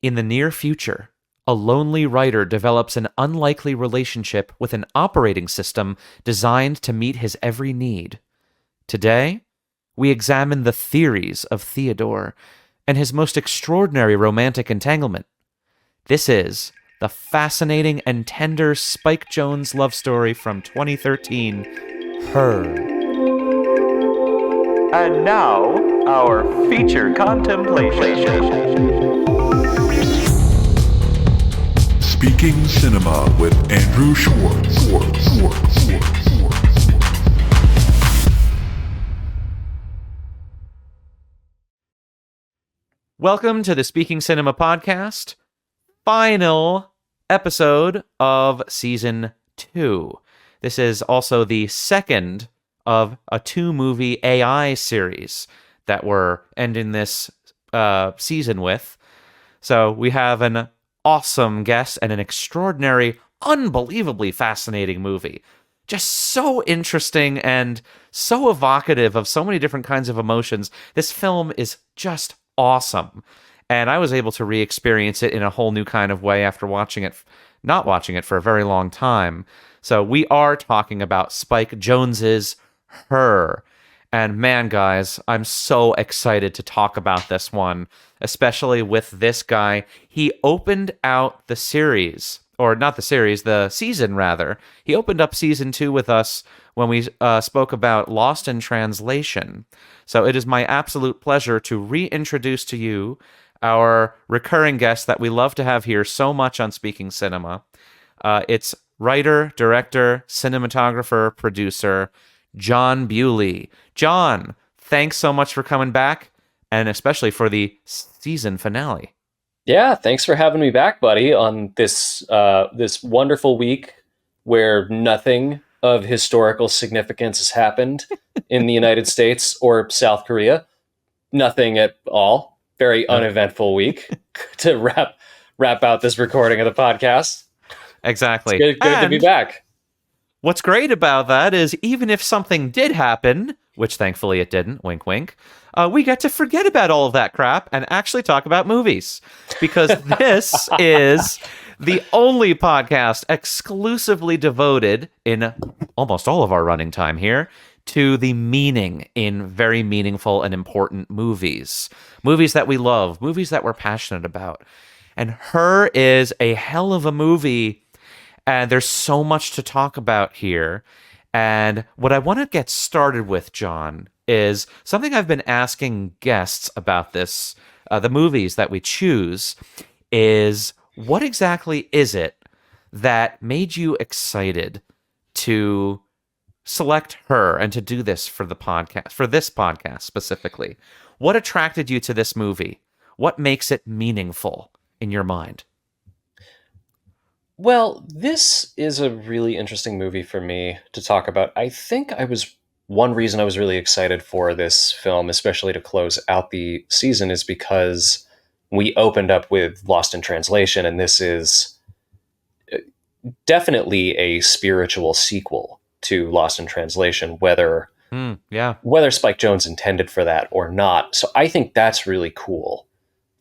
In the near future, a lonely writer develops an unlikely relationship with an operating system designed to meet his every need. Today, we examine the theories of Theodore and his most extraordinary romantic entanglement. This is the fascinating and tender Spike Jonze love story from 2013, Her. And now, our feature contemplation. Speaking Cinema with Andrew Schwarz. Welcome to the Speaking Cinema podcast, final episode of Season 2. This is also the second of a 2-movie AI series that we're ending this season with. So we have an awesome guest and an extraordinary, unbelievably fascinating movie. Just so interesting and so evocative of so many different kinds of emotions. This film is just awesome. And I was able to re-experience it in a whole new kind of way after not watching it for a very long time. So we are talking about Spike Jonze's Her. And man, guys, I'm so excited to talk about this one, especially with this guy. He opened out the series, or not the series, the season rather. He opened up season 2 with us when we spoke about Lost in Translation. So it is my absolute pleasure to reintroduce to you our recurring guest that we love to have here so much on Speaking Cinema. It's writer, director, cinematographer, producer, Jon Bewley. Jon, thanks so much for coming back, and especially for the season finale. Yeah, thanks for having me back, buddy, on this this wonderful week where nothing of historical significance has happened in the United States or South Korea. Nothing at all. Very uneventful week to wrap out this recording of the podcast. Exactly. It's good to be back. What's great about that is even if something did happen, which thankfully it didn't, wink, wink, we get to forget about all of that crap and actually talk about movies. Because this is the only podcast exclusively devoted, in almost all of our running time here, to the meaning in very meaningful and important movies. Movies that we love, movies that we're passionate about. And Her is a hell of a movie. And there's so much to talk about here. And what I want to get started with, Jon, is something I've been asking guests about this, the movies that we choose, is what exactly is it that made you excited to select Her and to do this for the podcast, for this podcast specifically? What attracted you to this movie? What makes it meaningful in your mind? Well, this is a really interesting movie for me to talk about. I think one reason I was really excited for this film, especially to close out the season, is because we opened up with Lost in Translation, and this is definitely a spiritual sequel to Lost in Translation, whether Spike Jonze intended for that or not. So I think that's really cool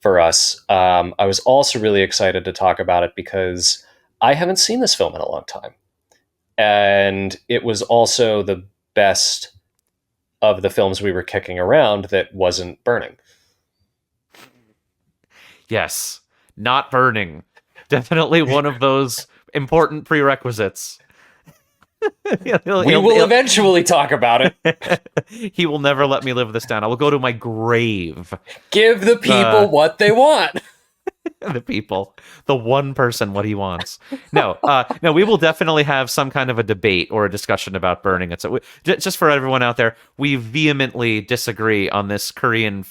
for us. I was also really excited to talk about it because I haven't seen this film in a long time. And it was also the best of the films we were kicking around that wasn't burning. Yes, not burning. Definitely one of those important prerequisites. We will eventually talk about it. He will never let me live this down. I will go to my grave. Give the people what they want. The people, the one person, what he wants. No, we will definitely have some kind of a debate or a discussion about burning it. So just for everyone out there, we vehemently disagree on this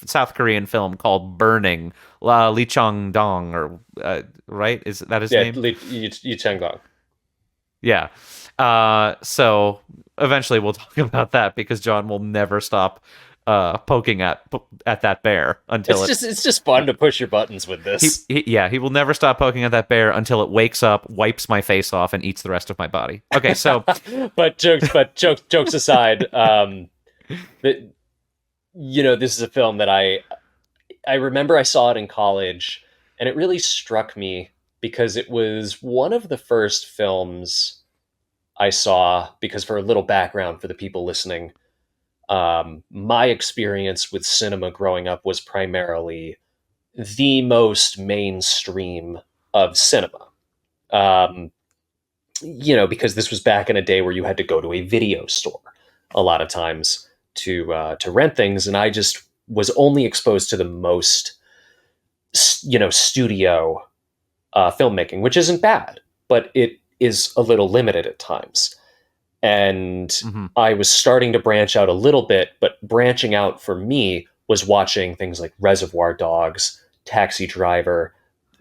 South Korean film called Burning, Lee Chang-dong, or right? Is that his name? Lee Chang-dong. Yeah. So eventually we'll talk about that because Jon will never stop poking at that bear until it's just fun to push your buttons with this. He will never stop poking at that bear until it wakes up, wipes my face off, and eats the rest of my body. Okay, so but jokes aside, this is a film that I remember I saw it in college And it really struck me because it was one of the first films I saw, because for a little background for the people listening, my experience with cinema growing up was primarily the most mainstream of cinema. Um, because this was back in a day where you had to go to a video store a lot of times to rent things, and I just was only exposed to the most, studio filmmaking, which isn't bad, but it is a little limited at times. And I was starting to branch out a little bit, but branching out for me was watching things like Reservoir Dogs, Taxi Driver,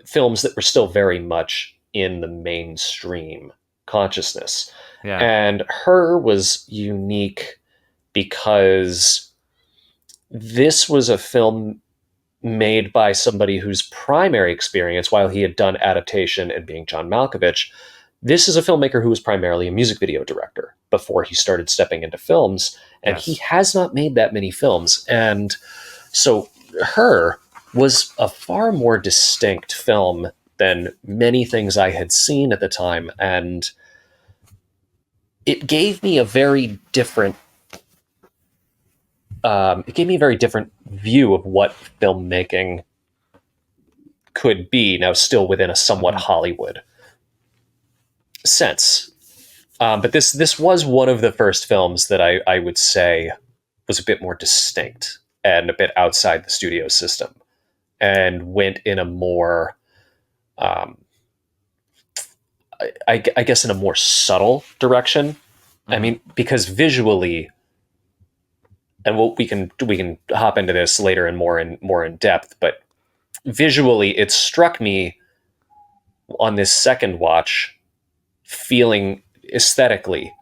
films that were still very much in the mainstream consciousness. Yeah. And Her was unique because this was a film made by somebody whose primary experience, while he had done adaptation and being John Malkovich, this is a filmmaker who was primarily a music video director before he started stepping into films. And Yes. he has not made that many films. And so Her was a far more distinct film than many things I had seen at the time. And it gave me a very different view of what filmmaking could be, now still within a somewhat Hollywood sense. But this was one of the first films that I would say was a bit more distinct and a bit outside the studio system, and went in a more, I guess, in a more subtle direction. I mean, because visually, and we can hop into this later and more in depth, but visually, it struck me on this second watch, feeling aesthetically,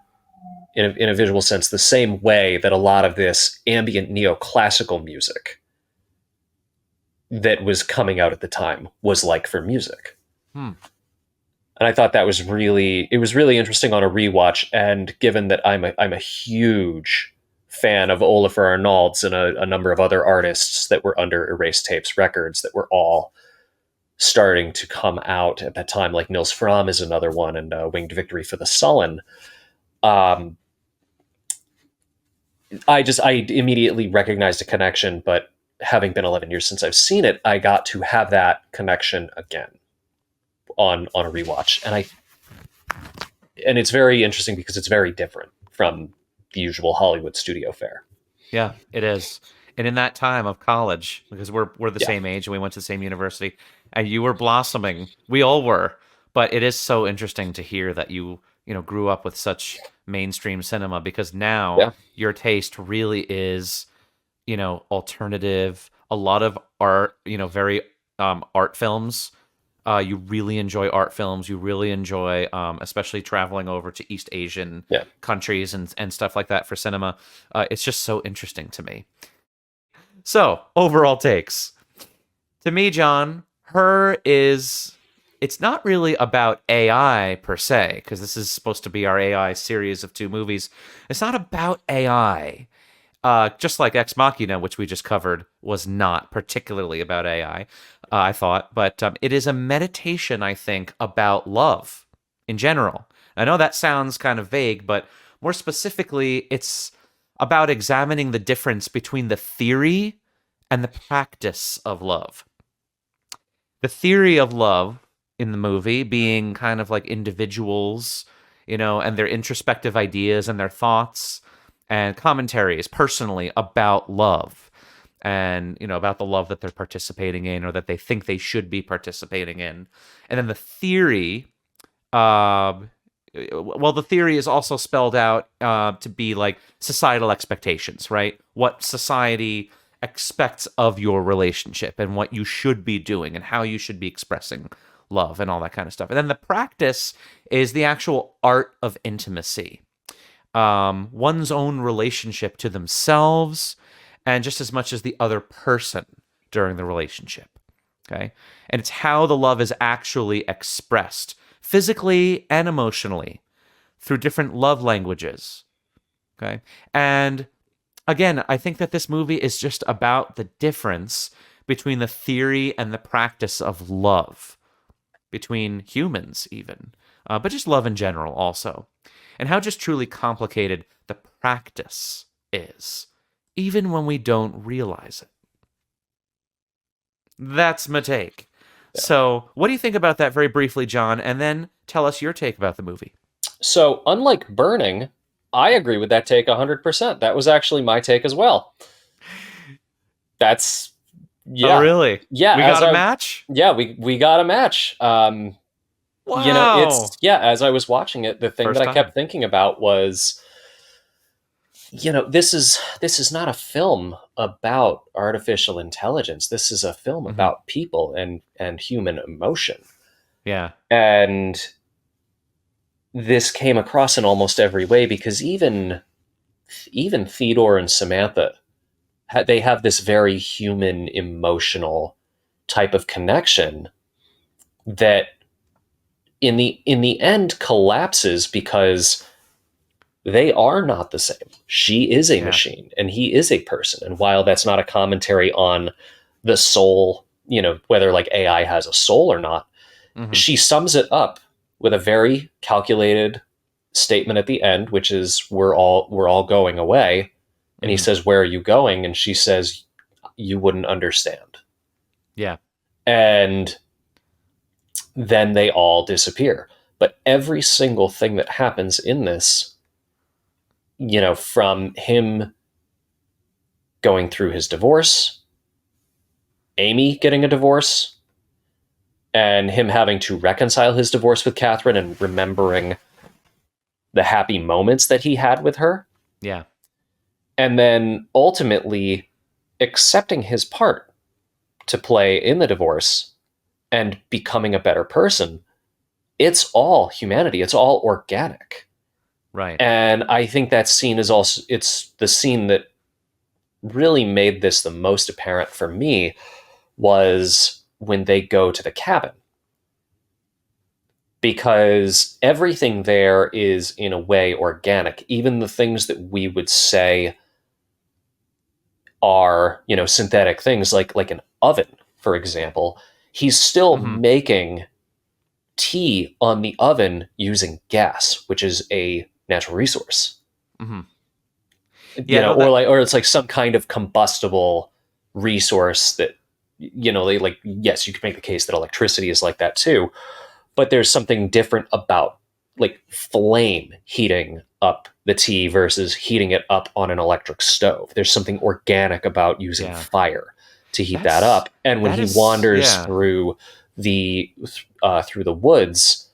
in a visual sense, the same way that a lot of this ambient neoclassical music that was coming out at the time was like for music. And I thought that was really interesting on a rewatch. And given that I'm a huge fan of Olafur Arnalds and a number of other artists that were under Erased Tapes Records that were all starting to come out at that time, like Nils Fram is another one, and Winged Victory for the Sullen. I immediately recognized a connection, but having been 11 years since I've seen it, I got to have that connection again on a rewatch. And it's very interesting because it's very different from the usual Hollywood studio fare. Yeah, it is. And in that time of college, because we're the same age and we went to the same university, and you were blossoming, we all were. But it is so interesting to hear that you grew up with such mainstream cinema, because now your taste really is, alternative. A lot of art, very art films. You really enjoy art films. You really enjoy, especially traveling over to East Asian countries and stuff like that for cinema. It's just so interesting to me. So, overall takes. To me, John, it's not really about AI per se, because this is supposed to be our AI series of 2 movies. It's not about AI. Just like Ex Machina, which we just covered, was not particularly about AI, I thought. But it is a meditation, I think, about love in general. I know that sounds kind of vague, but more specifically, it's about examining the difference between the theory and the practice of love. The theory of love in the movie being kind of like individuals, and their introspective ideas and their thoughts and commentaries personally about love, and about the love that they're participating in or that they think they should be participating in. And then the theory, the theory is also spelled out to be like societal expectations, right? What society expects of your relationship and what you should be doing and how you should be expressing love and all that kind of stuff. And then the practice is the actual art of intimacy, one's own relationship to themselves and just as much as the other person during the relationship. Okay. And it's how the love is actually expressed physically and emotionally through different love languages. Okay. And again, I think that this movie is just about the difference between the theory and the practice of love, between humans even, but just love in general also, and how just truly complicated the practice is, even when we don't realize it. That's my take. Yeah. So what do you think about that very briefly, John? And then tell us your take about the movie. So unlike Burning, I agree with that take 100%. That was actually my take as well. That's, yeah. Oh, really? Yeah. We got a match? Yeah, we got a match. Wow. You know, as I was watching it, the thing that I kept thinking about was, you know, this is not a film about artificial intelligence. This is a film about people and human emotion. Yeah. And this came across in almost every way, because even Theodore and Samantha, they have this very human, emotional type of connection that in the end collapses because they are not the same. She is a machine and he is a person. And while that's not a commentary on the soul, you know, whether like AI has a soul or not, she sums it up with a very calculated statement at the end, which is we're all going away. And he says, "Where are you going?" And she says, "You wouldn't understand." Yeah. And then they all disappear. But every single thing that happens in this, you know, from him going through his divorce, Amy getting a divorce, and him having to reconcile his divorce with Catherine and remembering the happy moments that he had with her. Yeah. And then ultimately accepting his part to play in the divorce and becoming a better person. It's all humanity. It's all organic. Right. And I think that scene is also, it's the scene that really made this the most apparent for me was when they go to the cabin. Because everything there is in a way organic. Even the things that we would say are, you know, synthetic things like an oven, for example, he's still making tea on the oven using gas, which is a natural resource. You know, or it's like some kind of combustible resource that, you know, like, yes, you could make the case that electricity is like that too, but there's something different about like flame heating up the tea versus heating it up on an electric stove. There's something organic about using fire to heat that up. And when he wanders through the woods,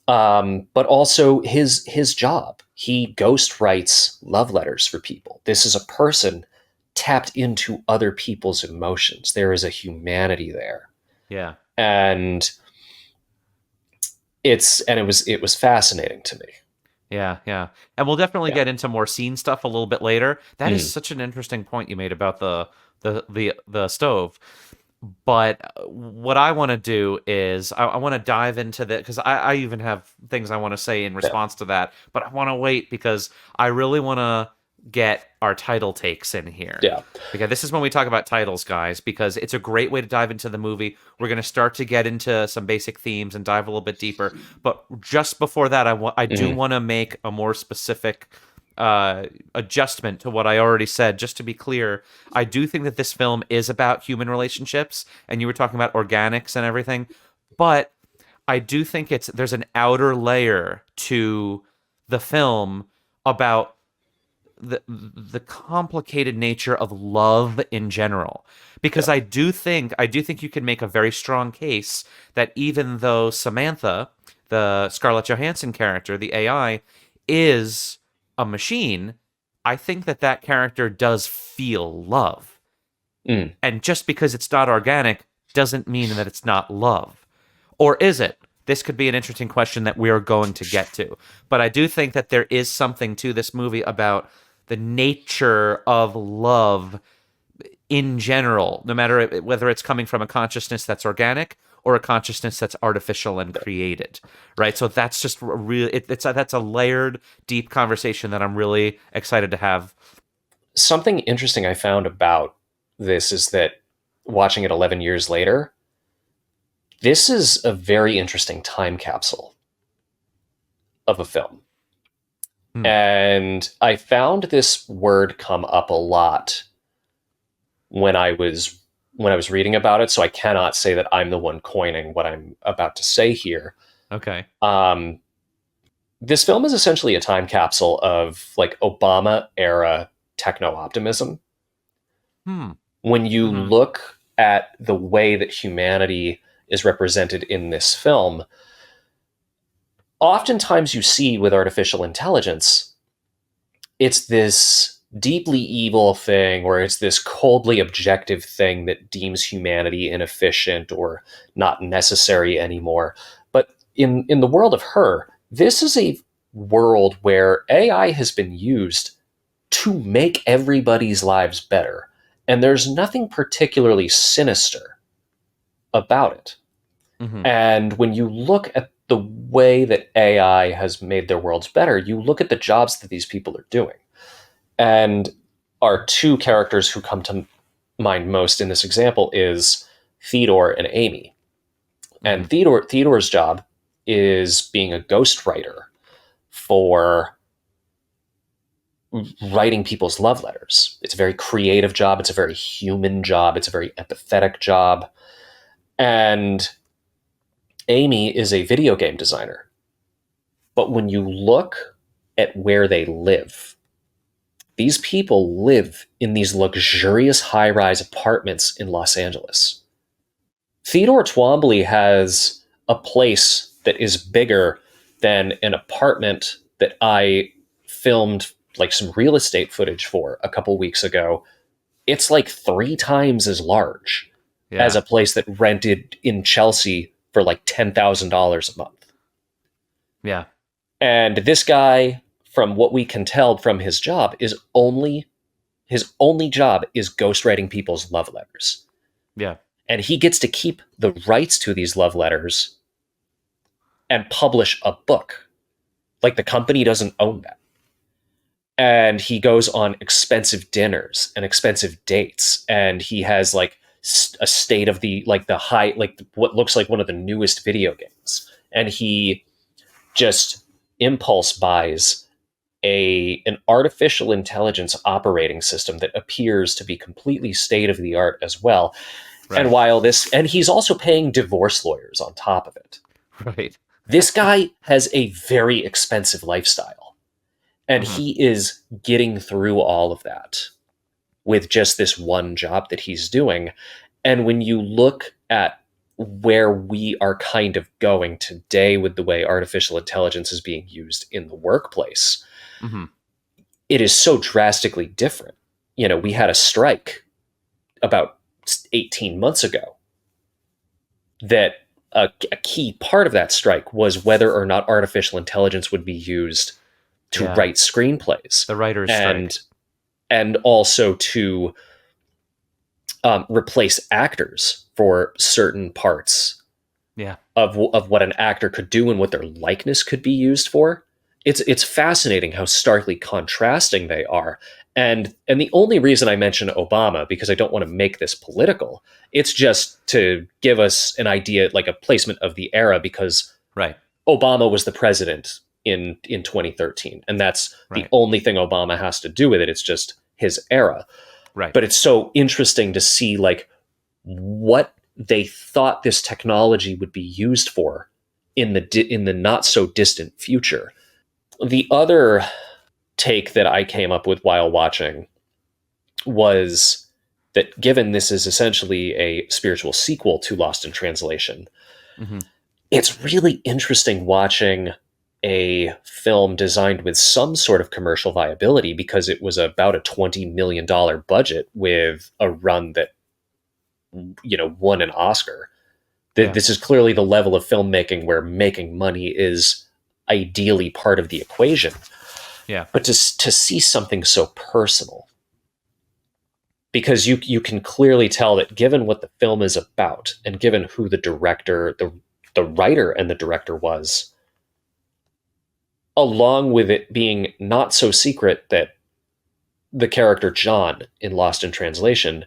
but also his job, he ghost writes love letters for people. This is a person tapped into other people's emotions. There is a humanity there. Yeah. And it was fascinating to me. Yeah, yeah. And we'll definitely get into more scene stuff a little bit later. That is such an interesting point you made about the stove. But what I want to do is I want to dive into that, because I even have things I want to say in response to that, but I want to wait because I really want to get our title takes in here. Yeah. Because this is when we talk about titles, guys, because it's a great way to dive into the movie. We're going to start to get into some basic themes and dive a little bit deeper. But just before that, I do want to make a more specific adjustment to what I already said. Just to be clear, I do think that this film is about human relationships, and you were talking about organics and everything, but I do think there's an outer layer to the film about the complicated nature of love in general, because I do think you can make a very strong case that even though Samantha, the Scarlett Johansson character, the AI, is a machine, I think that character does feel love. And just because it's not organic doesn't mean that it's not love. Or is it? This could be an interesting question that we are going to get to. But I do think that there is something to this movie about the nature of love in general, no matter whether it's coming from a consciousness that's organic or a consciousness that's artificial and created, right? So that's just that's a layered, deep conversation that I'm really excited to have. Something interesting I found about this is that watching it 11 years later, this is a very interesting time capsule of a film. And I found this word come up a lot when I was reading about it, so I cannot say that I'm the one coining what I'm about to say here. Okay. This film is essentially a time capsule of like Obama era techno-optimism. When you look at the way that humanity is represented in this film, oftentimes you see with artificial intelligence, it's this deeply evil thing, or it's this coldly objective thing that deems humanity inefficient or not necessary anymore. But in the world of Her, this is a world where AI has been used to make everybody's lives better. And there's nothing particularly sinister about it. And when you look at the way that AI has made their worlds better, you look at the jobs that these people are doing. And our two characters who come to mind most in this example is Theodore and Amy. And Theodore's job is being a ghostwriter for writing people's love letters. It's a very creative job. It's a very human job. It's a very empathetic job. And Amy is a video game designer. But when you look at where they live, these people live in these luxurious high-rise apartments in Los Angeles. Theodore Twombly has a place that is bigger than an apartment that I filmed like some real estate footage for a couple weeks ago. It's like 3 times as large as a place that rented in Chelsea for like $10,000 a month. Yeah. And this guy, from what we can tell from his job, his only job is ghostwriting people's love letters. Yeah. And he gets to keep the rights to these love letters and publish a book. Like, the company doesn't own that. And he goes on expensive dinners and expensive dates. And he has like a state of the high, like what looks like one of the newest video games. And he just impulse buys an artificial intelligence operating system that appears to be completely state of the art as well. Right. And he's also paying divorce lawyers on top of it. Right. This guy has a very expensive lifestyle, and he is getting through all of that with just this one job that he's doing. And when you look at where we are kind of going today with the way artificial intelligence is being used in the workplace, it is so drastically different. You know, we had a strike about 18 months ago that a key part of that strike was whether or not artificial intelligence would be used to write screenplays. The writer's strike. And also to replace actors for certain parts of what an actor could do and what their likeness could be used for. It's fascinating how starkly contrasting they are. And the only reason I mention Obama, because I don't want to make this political, it's just to give us an idea, like a placement of the era, because Obama was the president in 2013, and that's the only thing Obama has to do with it. It's just his era. Right. But it's so interesting to see like what they thought this technology would be used for in the not so distant future. The other take that I came up with while watching was that, given this is essentially a spiritual sequel to Lost in Translation, it's really interesting watching a film designed with some sort of commercial viability, because it was about a $20 million budget with a run that, you know, won an Oscar. This is clearly the level of filmmaking where making money is ideally part of the equation. Yeah. But to see something so personal, because you can clearly tell that, given what the film is about and given who the director, the writer and the director was, along with it being not so secret that the character John in Lost in Translation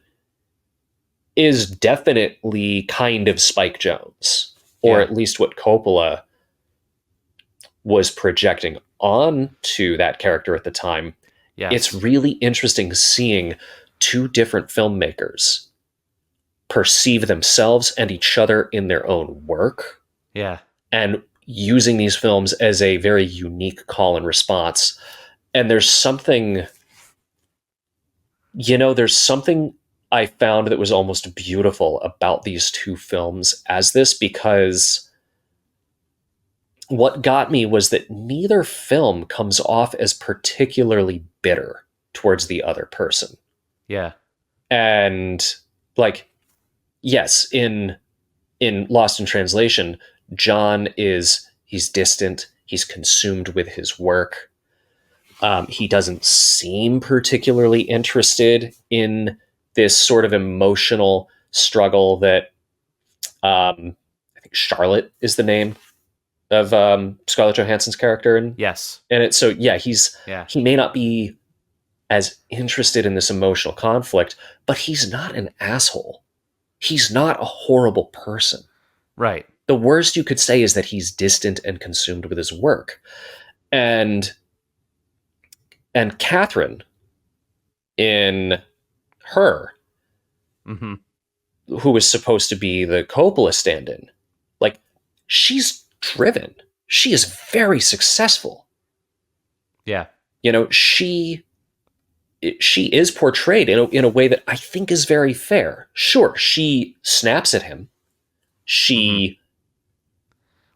is definitely kind of Spike Jonze, or at least what Coppola was projecting onto that character at the time. Yes. It's really interesting seeing two different filmmakers perceive themselves and each other in their own work. Yeah. And using these films as a very unique call and response. And there's something I found that was almost beautiful about these two films as this, because what got me was that neither film comes off as particularly bitter towards the other person. Yeah. And like, yes, in Lost in Translation, Jon he's distant, he's consumed with his work. He doesn't seem particularly interested in this sort of emotional struggle that I think Charlotte is the name of Scarlett Johansson's character. And it's so, yeah, he may not be as interested in this emotional conflict, but he's not an asshole. He's not a horrible person. Right. The worst you could say is that he's distant and consumed with his work. And Catherine, in Her, who was supposed to be the Coppola stand-in, like, she's driven. She is very successful. Yeah. She is portrayed in a way that I think is very fair. Sure, she snaps at him. She...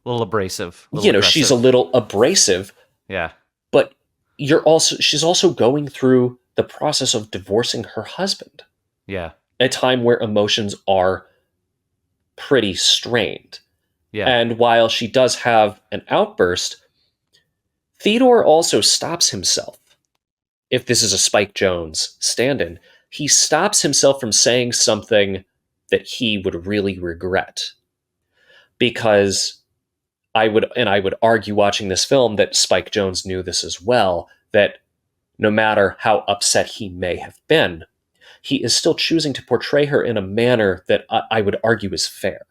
A little abrasive. She's a little abrasive. Yeah. But she's also going through the process of divorcing her husband. Yeah. At a time where emotions are pretty strained. Yeah. And while she does have an outburst, Theodore also stops himself. If this is a Spike Jonze stand-in, he stops himself from saying something that he would really regret. Because I would argue watching this film that Spike Jonze knew this as well, that no matter how upset he may have been, he is still choosing to portray her in a manner that I would argue is fair.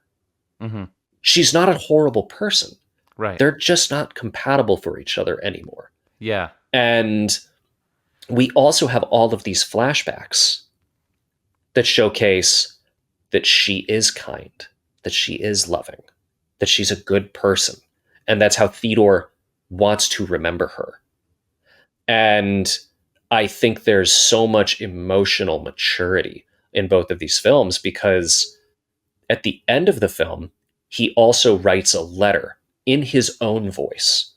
Mm-hmm. She's not a horrible person. Right. They're just not compatible for each other anymore. Yeah. And we also have all of these flashbacks that showcase that she is kind, that she is loving, that she's a good person. And that's how Theodore wants to remember her. And I think there's so much emotional maturity in both of these films, because at the end of the film, he also writes a letter in his own voice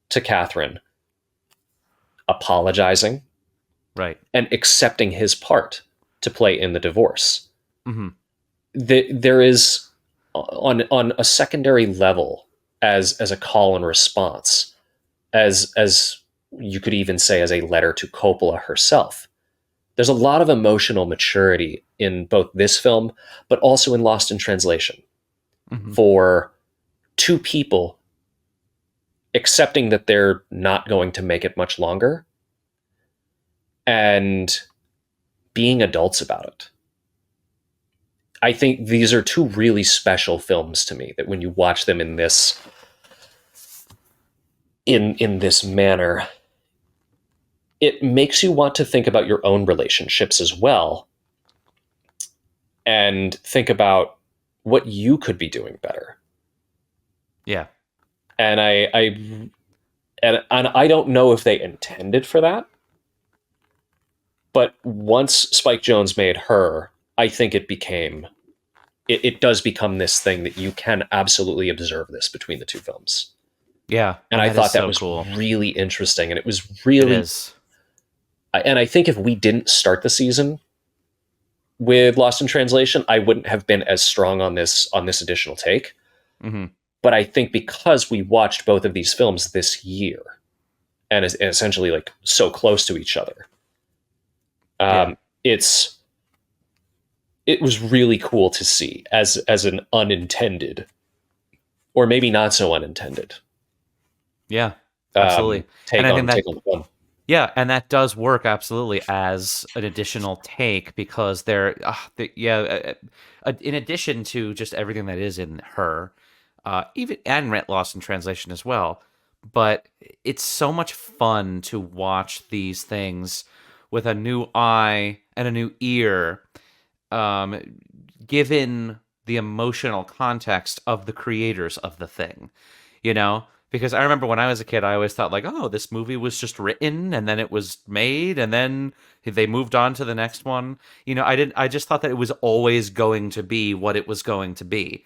to Catherine, apologizing, right, and accepting his part to play in the divorce. Mm-hmm. There is, on a secondary level, as a call and response, as you could even say as a letter to Coppola herself. There's a lot of emotional maturity in both this film, but also in Lost in Translation, for two people accepting that they're not going to make it much longer and being adults about it. I think these are two really special films to me, that when you watch them in this manner, it makes you want to think about your own relationships as well, and think about what you could be doing better. Yeah. And I don't know if they intended for that, but once Spike Jonze made Her, I think it does become this thing that you can absolutely observe this between the two films. Yeah. And I thought that was cool. Really interesting. And it was really... It is. And I think if we didn't start the season with Lost in Translation, I wouldn't have been as strong on this additional take. Mm-hmm. But I think because we watched both of these films this year, and essentially like so close to each other, it was really cool to see as an unintended, or maybe not so unintended. Yeah, absolutely. Take on the film. Yeah, and that does work absolutely as an additional take because in addition to just everything that is in her, even and Rent Lost in Translation as well. But it's so much fun to watch these things with a new eye and a new ear, given the emotional context of the creators of the thing, you know? Because I remember when I was a kid, I always thought like, oh, this movie was just written and then it was made and then they moved on to the next one. I just thought that it was always going to be what it was going to be.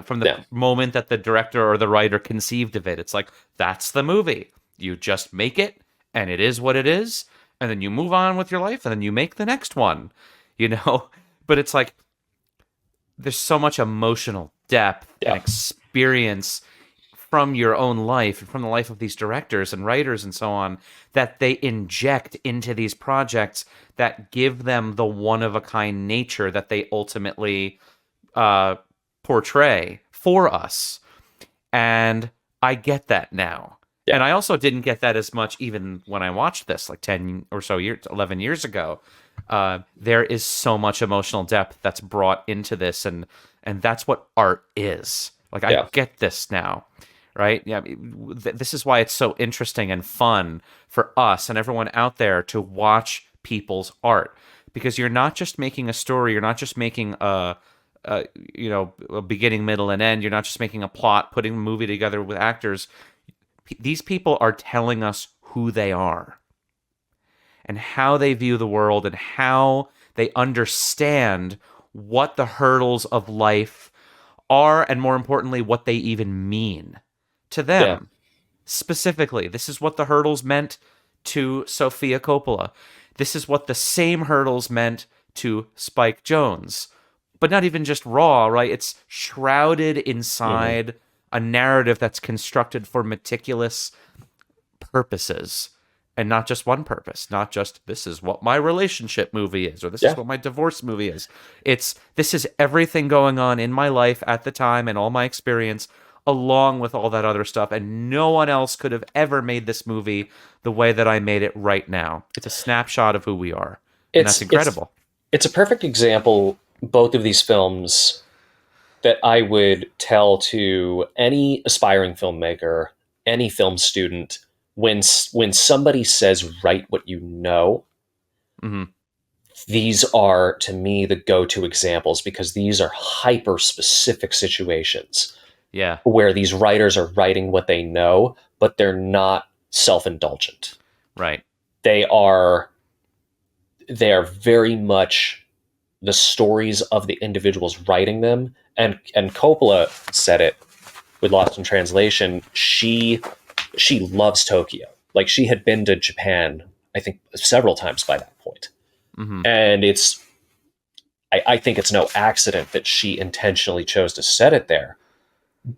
From the moment that the director or the writer conceived of it, it's like, that's the movie. You just make it and it is what it is. And then you move on with your life and then you make the next one, But it's like, there's so much emotional depth and experience from your own life and from the life of these directors and writers and so on that they inject into these projects that give them the one-of-a-kind nature that they ultimately portray for us. And I get that now. Yeah. And I also didn't get that as much even when I watched this like 10 or so years, 11 years ago. There is so much emotional depth that's brought into this, and that's what art is. Like, I get this now, right? Yeah, this is why it's so interesting and fun for us and everyone out there to watch people's art, because you're not just making a story, you're not just making a beginning, middle, and end. You're not just making a plot, putting a movie together with actors. These people are telling us who they are and how they view the world and how they understand what the hurdles of life are, and more importantly, what they even mean to them. Yeah. Specifically, this is what the hurdles meant to Sofia Coppola. This is what the same hurdles meant to Spike Jonze. But not even just raw, right? It's shrouded inside a narrative that's constructed for meticulous purposes. And not just one purpose. Not just, this is what my relationship movie is, or this is what my divorce movie is. This is everything going on in my life at the time and all my experience, along with all that other stuff. And no one else could have ever made this movie the way that I made it right now. It's a snapshot of who we are. And that's incredible. It's a perfect example, both of these films, that I would tell to any aspiring filmmaker, any film student, when somebody says, write what you know, these are, to me, the go-to examples, because these are hyper-specific situations where these writers are writing what they know, but they're not self-indulgent. Right. They are very much the stories of the individuals writing them. And Coppola said it with Lost in Translation. She loves Tokyo. Like, she had been to Japan, I think, several times by that point. And I think it's no accident that she intentionally chose to set it there.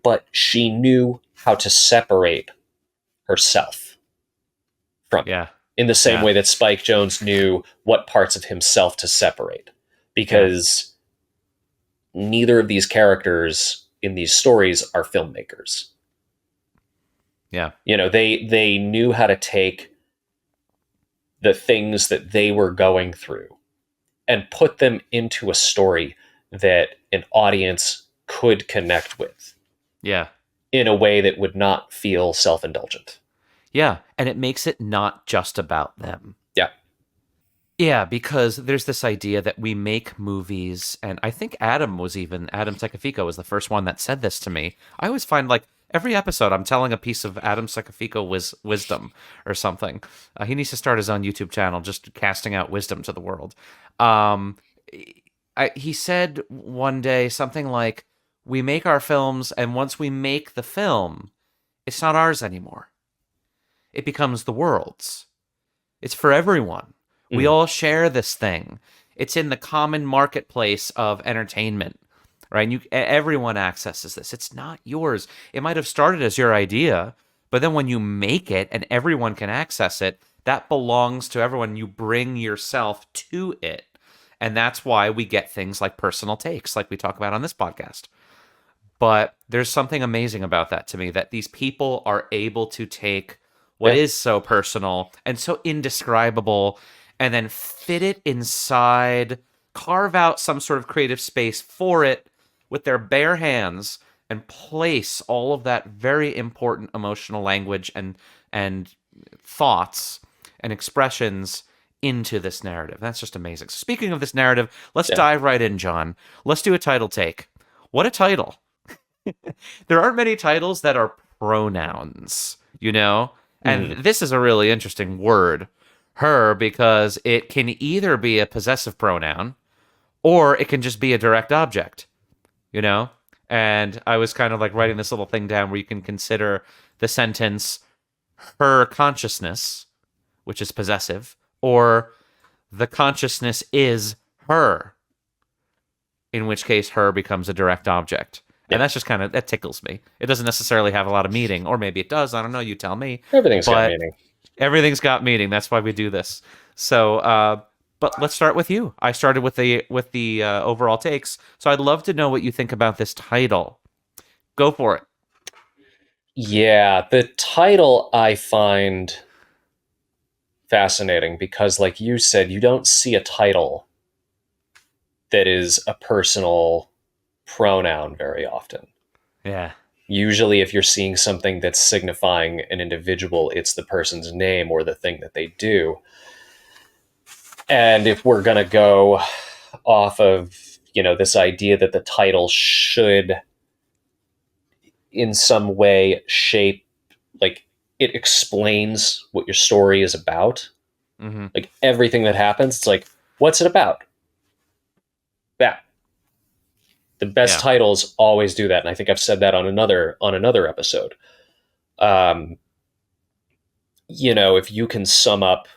But she knew how to separate herself from it. In the same way that Spike Jonze knew what parts of himself to separate. Because neither of these characters in these stories are filmmakers. Yeah. They knew how to take the things that they were going through and put them into a story that an audience could connect with. Yeah. In a way that would not feel self-indulgent. Yeah. And it makes it not just about them. Yeah. Yeah, because there's this idea that we make movies, and I think Adam Saccafico was the first one that said this to me. I always find, like, every episode I'm telling a piece of Adam Saccafico wisdom or something. He needs to start his own YouTube channel, just casting out wisdom to the world. He said one day something like, we make our films, and once we make the film, it's not ours anymore. It becomes the world's. It's for everyone. We all share this thing. It's in the common marketplace of entertainment, right? And everyone accesses this. It's not yours. It might have started as your idea, but then when you make it and everyone can access it, that belongs to everyone. You bring yourself to it. And that's why we get things like personal takes, like we talk about on this podcast. But there's something amazing about that to me, that these people are able to take what is so personal and so indescribable, and then fit it inside, carve out some sort of creative space for it with their bare hands, and place all of that very important emotional language and thoughts and expressions into this narrative. That's just amazing. So speaking of this narrative, let's dive right in, Jon. Let's do a title take. What a title. There aren't many titles that are pronouns, you know? And this is a really interesting word, her, because it can either be a possessive pronoun or it can just be a direct object, you know? And I was kind of like writing this little thing down where you can consider the sentence, her consciousness, which is possessive, or the consciousness is her, in which case her becomes a direct object. And that's just kind of, that tickles me. It doesn't necessarily have a lot of meaning, or maybe it does. I don't know. You tell me. Everything's got meaning. Everything's got meaning. That's why we do this. So, but let's start with you. I started with the overall takes. So I'd love to know what you think about this title. Go for it. Yeah, the title I find fascinating because, like you said, you don't see a title that is a personal pronoun very often. Yeah. Usually if you're seeing something that's signifying an individual, it's the person's name or the thing that they do. And if we're going to go off of, this idea that the title should in some way shape, like it explains what your story is about. Mm-hmm. Like everything that happens, it's like, what's it about? That. The best titles always do that, and I think I've said that on another episode. If you can sum up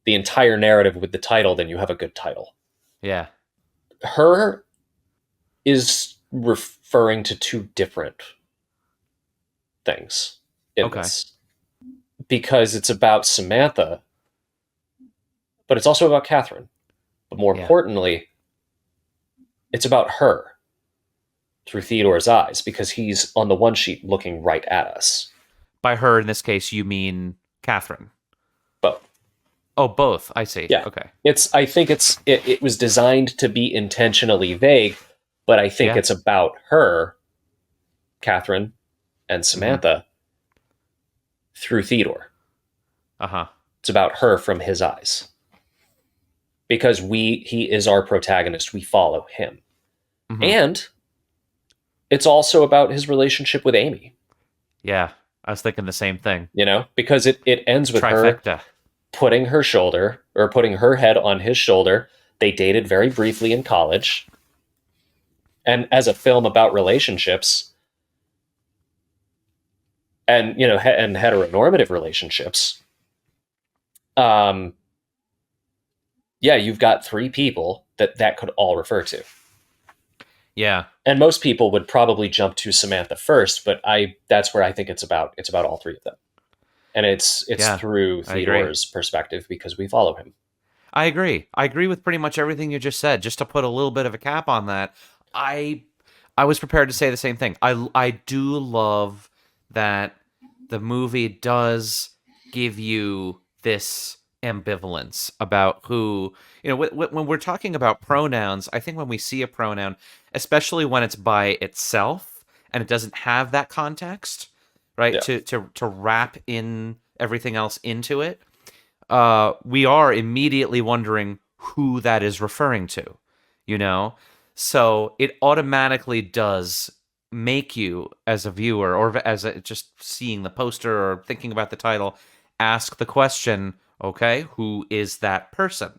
the entire narrative with the title, then you have a good title. Yeah. Her is referring to two different things in this. Because it's about Samantha, but it's also about Catherine. But more importantly, it's about her through Theodore's eyes, because he's on the one sheet looking right at us. By her, in this case, you mean Catherine? Both. Oh, both. I see. Yeah. Okay. I think it was designed to be intentionally vague, but I think it's about her, Catherine, and Samantha through Theodore. Uh-huh. It's about her from his eyes. Because he is our protagonist. We follow him. Mm-hmm. And it's also about his relationship with Amy. Yeah, I was thinking the same thing. Because it ends with Trifecta. Her putting her head on his shoulder. They dated very briefly in college. And as a film about relationships and, and heteronormative relationships, you've got three people that could all refer to. Yeah. And most people would probably jump to Samantha first, but that's where I think it's about all three of them. And it's through Theodore's perspective because we follow him. I agree. I agree with pretty much everything you just said. Just to put a little bit of a cap on that, I was prepared to say the same thing. I do love that the movie does give you this ambivalence about who, when we're talking about pronouns, I think when we see a pronoun, especially when it's by itself and it doesn't have that context, right, to wrap in everything else into it, we are immediately wondering who that is referring to, so it automatically does make you, as a viewer or as just seeing the poster or thinking about the title, ask the question, okay, who is that person?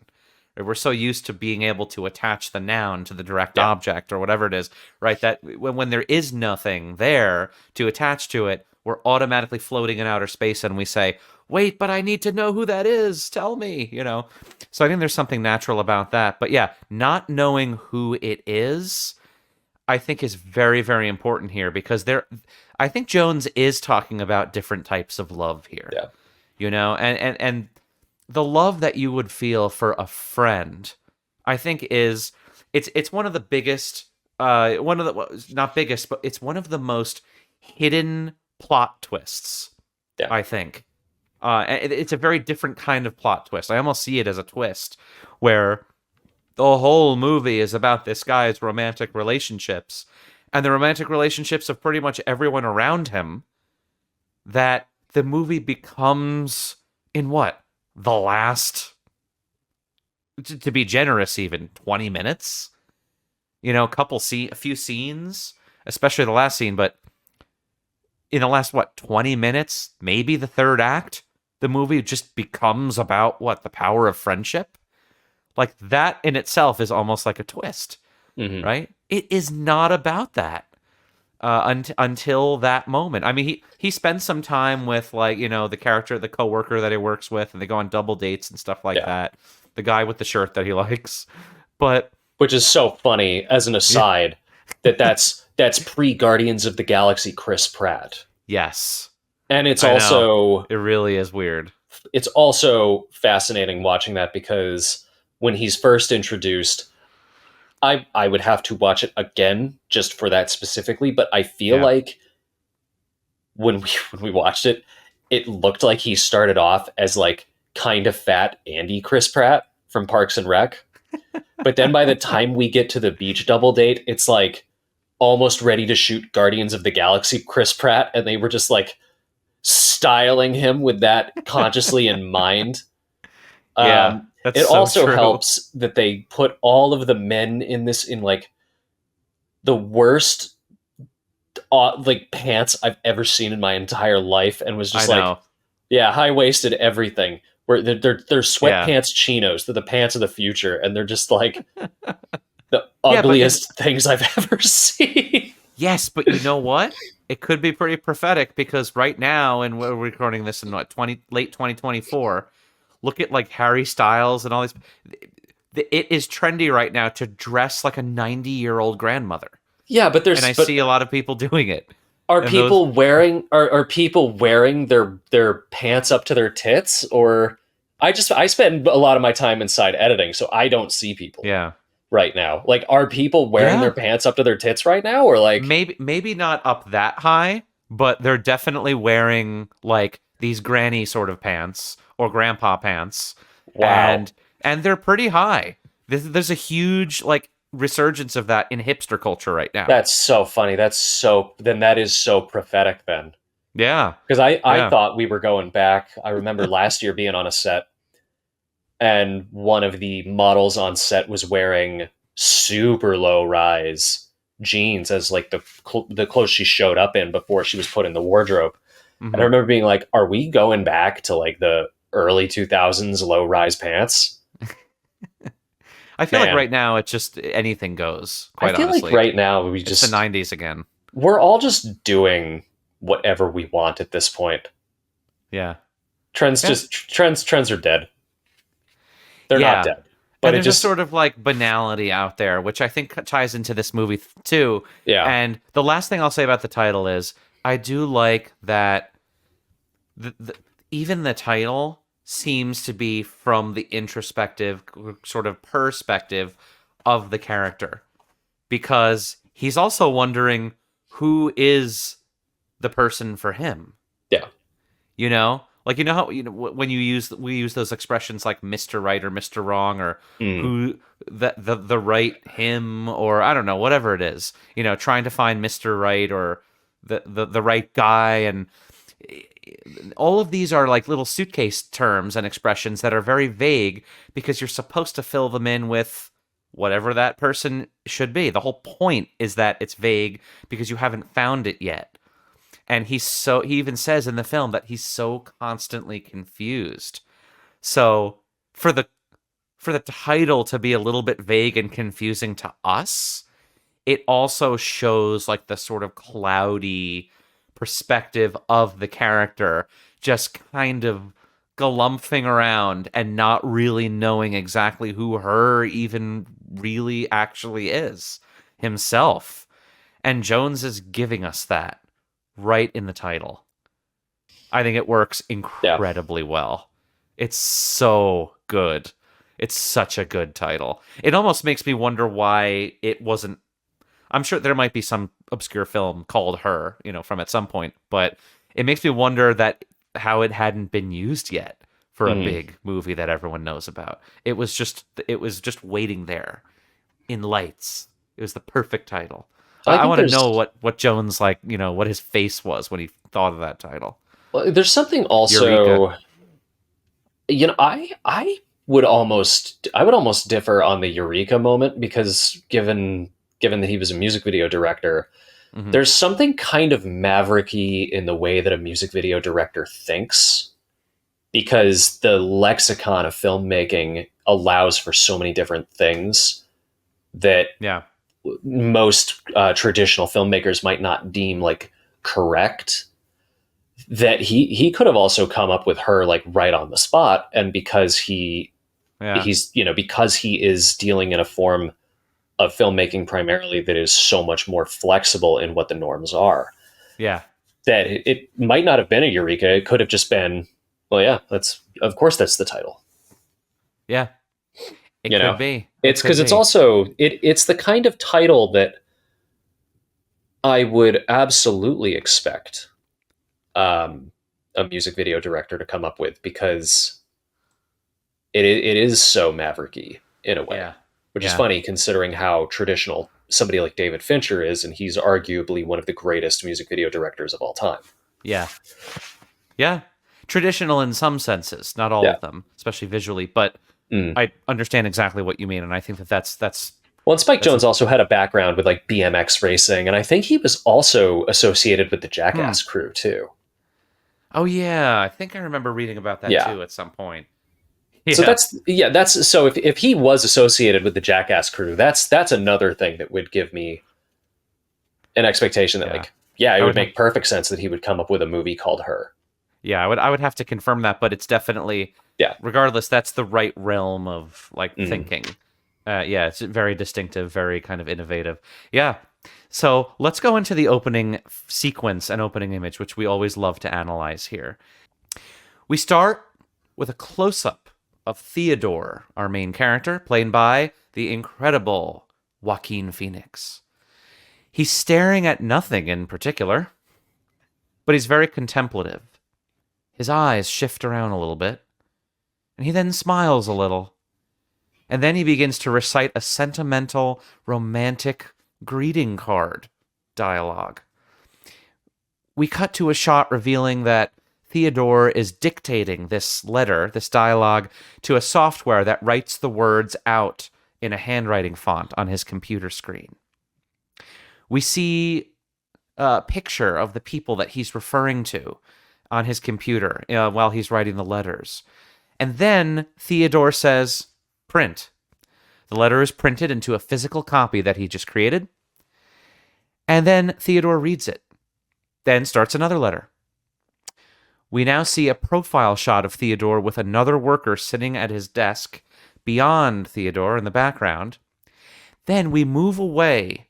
We're so used to being able to attach the noun to the direct object or whatever it is, right? That when there is nothing there to attach to it, we're automatically floating in outer space and we say, wait, but I need to know who that is. Tell me, So I think there's something natural about that. But yeah, not knowing who it is, I think is very, very important here because I think Jones is talking about different types of love here. Yeah. And the love that you would feel for a friend, I think it's one of the biggest, not biggest, but it's one of the most hidden plot twists, I think, It's a very different kind of plot twist. I almost see it as a twist where the whole movie is about this guy's romantic relationships and the romantic relationships of pretty much everyone around him, that the movie becomes in what? The last, to be generous, even 20 minutes? You know, a few scenes, especially the last scene, but in the last, 20 minutes, maybe the third act, the movie just becomes about, the power of friendship? Like, that in itself is almost like a twist, right? It is not about that until that moment. I mean, he spends some time with, the coworker that he works with, and they go on double dates and stuff like that. The guy with the shirt that he likes. But... Which is so funny, as an aside, that's pre-Guardians of the Galaxy Chris Pratt. Yes. And it's also... It really is weird. It's also fascinating watching that, because when he's first introduced, I would have to watch it again just for that specifically, but I feel like when we watched it, it looked like he started off as like kind of fat Andy Chris Pratt from Parks and Rec. But then by the time we get to the beach double date, it's like almost ready to shoot Guardians of the Galaxy Chris Pratt, and they were just like styling him with that consciously in mind. It so also true. Helps that they put all of the men in this in like the worst like pants I've ever seen in my entire life, and was just high-waisted everything. Where they're sweatpants chinos, they're the pants of the future, and they're just like the ugliest things I've ever seen. Yes, but you know what? It could be pretty prophetic, because right now, and we're recording this in late 2024, look at like Harry Styles and all these. It is trendy right now to dress like a 90-year-old grandmother. Yeah, but I see a lot of people doing it. Are people wearing their pants up to their tits? Or I spend a lot of my time inside editing, so I don't see people. Yeah. Right now, like, are people wearing their pants up to their tits right now, or like maybe not up that high, but they're definitely wearing like these granny sort of pants or grandpa pants. Wow. And they're pretty high. There's a huge like resurgence of that in hipster culture right now. That's so funny. That is so prophetic then. Yeah. Because I thought we were going back. I remember last year being on a set, and one of the models on set was wearing super low rise jeans as like the clothes she showed up in before she was put in the wardrobe. Mm-hmm. And I remember being like, are we going back to like the early 2000s low rise pants? I feel like right now it's just anything goes, quite honestly. Like right now it's the 90s again. We're all just doing whatever we want at this point. Yeah. Trends are dead. They're not dead. But there's just sort of like banality out there, which I think ties into this movie too. Yeah. And the last thing I'll say about the title is I do like that even the title seems to be from the introspective sort of perspective of the character, because he's also wondering who is the person for him. Yeah. You know? Like, you know how when we use those expressions like Mr. Right or Mr. Wrong, or who the right him, or I don't know, whatever it is, you know, trying to find Mr. Right or the right guy, and all of these are like little suitcase terms and expressions that are very vague because you're supposed to fill them in with whatever that person should be. The whole point is that it's vague because you haven't found it yet. And he even says in the film that he's so constantly confused. So for the title to be a little bit vague and confusing to us, it also shows like the sort of cloudy perspective of the character, just kind of galumphing around and not really knowing exactly who her even really actually is himself. And Jones is giving us that right in the title. I think it works incredibly well. It's so good. It's such a good title. It almost makes me wonder why it wasn't. I'm sure there might be some obscure film called Her, you know, from at some point, but it makes me wonder that how it hadn't been used yet for a big movie that everyone knows about. It was just waiting there in lights. It was the perfect title. I want to know what Jones, like, what his face was when he thought of that title. Well, there's something also, Eureka. I would almost differ on the Eureka moment, because given that he was a music video director, there's something kind of mavericky in the way that a music video director thinks, because the lexicon of filmmaking allows for so many different things that most traditional filmmakers might not deem like correct, that he could have also come up with her like right on the spot. And because he's because he is dealing in a form of filmmaking primarily that is so much more flexible in what the norms are, that it might not have been a Eureka. It could have just been, well, yeah, that's the title. Yeah, it could be. It's because it's also it's the kind of title that I would absolutely expect a music video director to come up with, because it is so mavericky in a way, which is funny considering how traditional somebody like David Fincher is, and he's arguably one of the greatest music video directors of all time. Yeah. Traditional in some senses, not all of them, especially visually, but I understand exactly what you mean, and I think that's well, and Spike Jonze also had a background with like BMX racing, and I think he was also associated with the Jackass crew too. Oh yeah, I think I remember reading about that too at some point. So that's so if he was associated with the Jackass crew, that's another thing that would give me an expectation that it would make perfect sense that he would come up with a movie called Her. Yeah, I would have to confirm that, but it's definitely regardless, that's the right realm of like thinking. It's very distinctive, very kind of innovative. Yeah. So let's go into the opening sequence and opening image, which we always love to analyze here. We start with a close-up of Theodore, our main character, played by the incredible Joaquin Phoenix. He's staring at nothing in particular, but he's very contemplative. His eyes shift around a little bit, and he then smiles a little. And then he begins to recite a sentimental, romantic greeting card dialogue. We cut to a shot revealing that Theodore is dictating this letter, this dialogue, to a software that writes the words out in a handwriting font on his computer screen. We see a picture of the people that he's referring to on his computer while he's writing the letters. And then Theodore says, print. The letter is printed into a physical copy that he just created. And then Theodore reads it. Then starts another letter. We now see a profile shot of Theodore with another worker sitting at his desk beyond Theodore in the background. Then we move away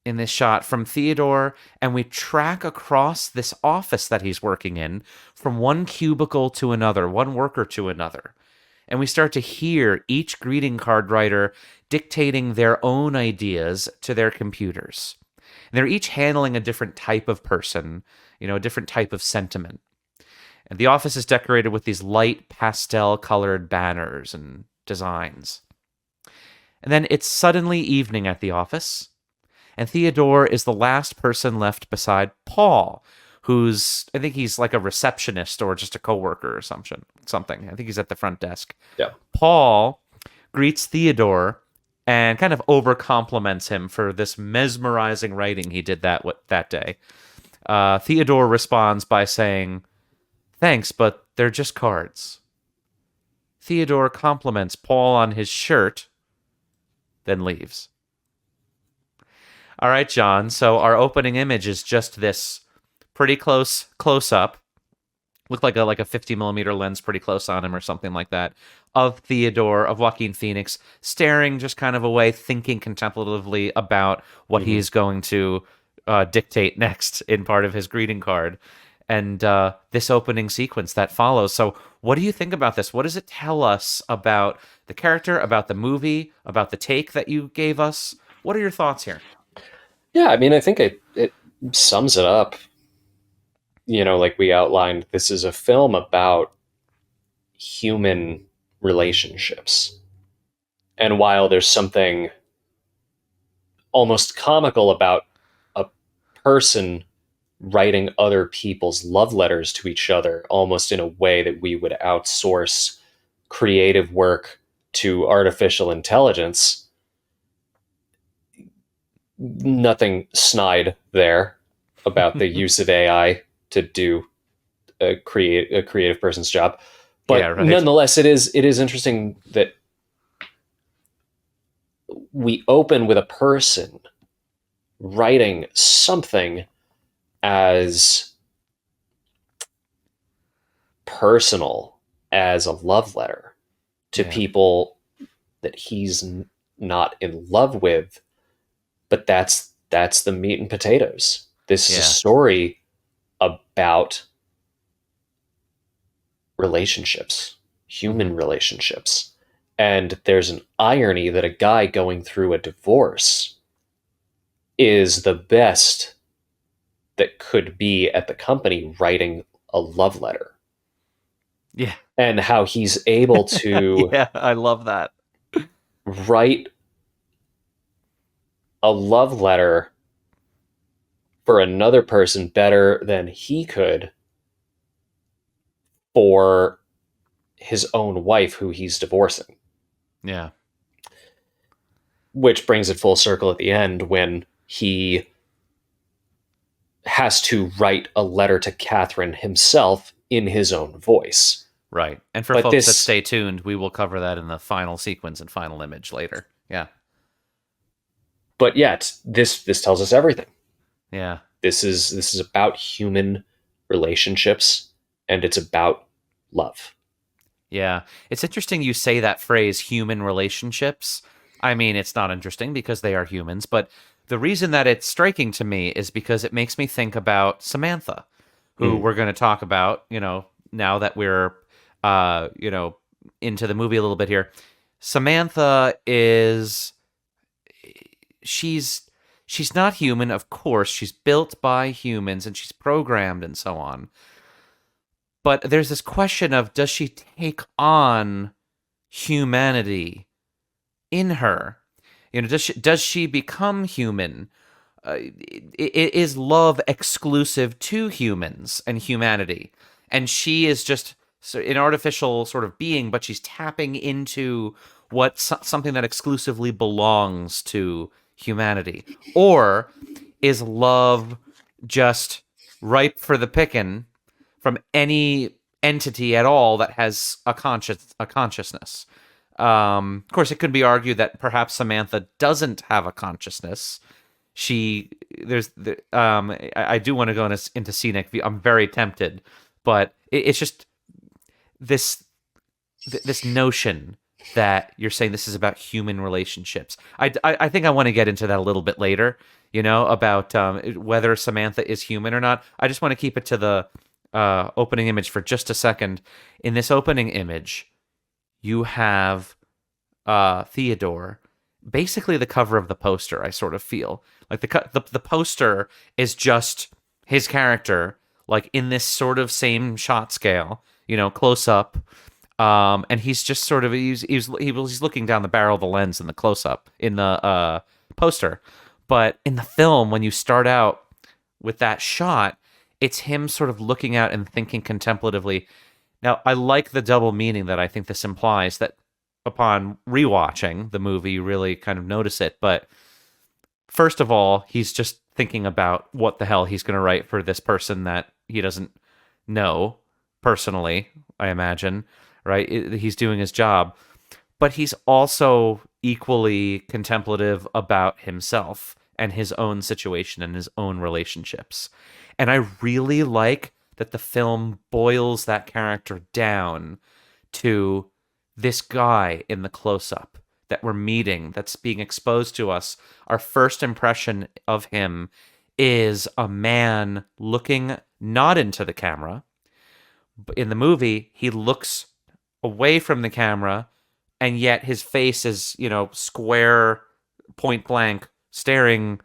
in this shot from Theodore, and we track across this office that he's working in from one cubicle to another, one worker to another. And we start to hear each greeting card writer dictating their own ideas to their computers. And they're each handling a different type of person, a different type of sentiment. And the office is decorated with these light pastel-colored banners and designs. And then it's suddenly evening at the office, and Theodore is the last person left beside Paul, who's, I think he's like a receptionist or just a coworker or something. I think he's at the front desk. Yeah. Paul greets Theodore and kind of over-compliments him for this mesmerizing writing he did that day. Theodore responds by saying, "Thanks, but they're just cards." Theodore compliments Paul on his shirt, then leaves. All right, John, so our opening image is just this pretty close-up, looked like a 50-millimeter lens pretty close on him or something like that, of Theodore, of Joaquin Phoenix, staring just kind of away, thinking contemplatively about what he's going to dictate next in part of his greeting card. And this opening sequence that follows. So what do you think about this? What does it tell us about the character, about the movie, about the take that you gave us? What are your thoughts here? Yeah, I mean, I think it sums it up like we outlined, this is a film about human relationships. And while there's something almost comical about a person writing other people's love letters to each other, almost in a way that we would outsource creative work to artificial intelligence, nothing snide there about the use of AI to do a creative person's job. But yeah, right. Nonetheless, it is interesting that we open with a person writing something as personal as a love letter to people that he's not in love with, but that's the meat and potatoes. This is a story about relationships, human relationships. And there's an irony that a guy going through a divorce is the best that could be at the company writing a love letter. Yeah. And how he's able to yeah, I love that. Write a love letter for another person better than he could for his own wife who he's divorcing. Yeah. Which brings it full circle at the end when he has to write a letter to Catherine himself in his own voice. Right. And for folks that stay tuned, we will cover that in the final sequence and final image later. Yeah. But yeah, this tells us everything. Yeah. This is about human relationships, and it's about love. Yeah. It's interesting you say that phrase, human relationships. I mean, it's not interesting because they are humans, but the reason that it's striking to me is because it makes me think about Samantha, who we're going to talk about, now that we're, into the movie a little bit here. Samantha she's not human, of course. She's built by humans and she's programmed and so on. But there's this question of, does she take on humanity in her? Does she become human? Is love exclusive to humans and humanity? And she is just an artificial sort of being, but she's tapping into something that exclusively belongs to humanity. Or is love just ripe for the picking from any entity at all that has a consciousness? Of course, it could be argued that perhaps Samantha doesn't have a consciousness. I do want to go into Scenic View. I'm very tempted, but it's just this notion that you're saying this is about human relationships. I think I want to get into that a little bit later, about whether Samantha is human or not. I just want to keep it to the opening image for just a second. In this opening image, you have Theodore, basically the cover of the poster. I sort of feel like the poster is just his character, like in this sort of same shot scale, close up, and he's just sort of he's looking down the barrel of the lens in the close up in the poster, but in the film, when you start out with that shot, it's him sort of looking out and thinking contemplatively. Now, I like the double meaning that I think this implies, that upon rewatching the movie, you really kind of notice it. But first of all, he's just thinking about what the hell he's going to write for this person that he doesn't know personally, I imagine, right? He's doing his job. But he's also equally contemplative about himself and his own situation and his own relationships. And I really like that the film boils that character down to this guy in the close-up that we're meeting, that's being exposed to us. Our first impression of him is a man looking not into the camera. In the movie, he looks away from the camera, and yet his face is, square, point blank,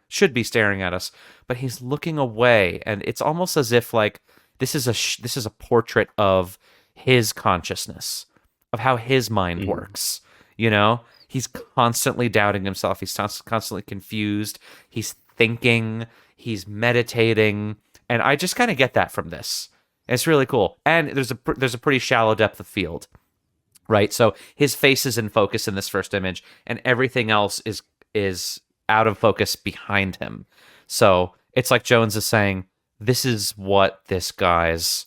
should be staring at us, but he's looking away. And it's almost as if, like, this is a portrait of his consciousness, of how his mind works. You know, he's constantly doubting himself. He's constantly confused. He's thinking. He's meditating, and I just kind of get that from this. It's really cool, and there's a pretty shallow depth of field, right? So his face is in focus in this first image, and everything else is out of focus behind him. So it's like Jones is saying, this is what this guy's,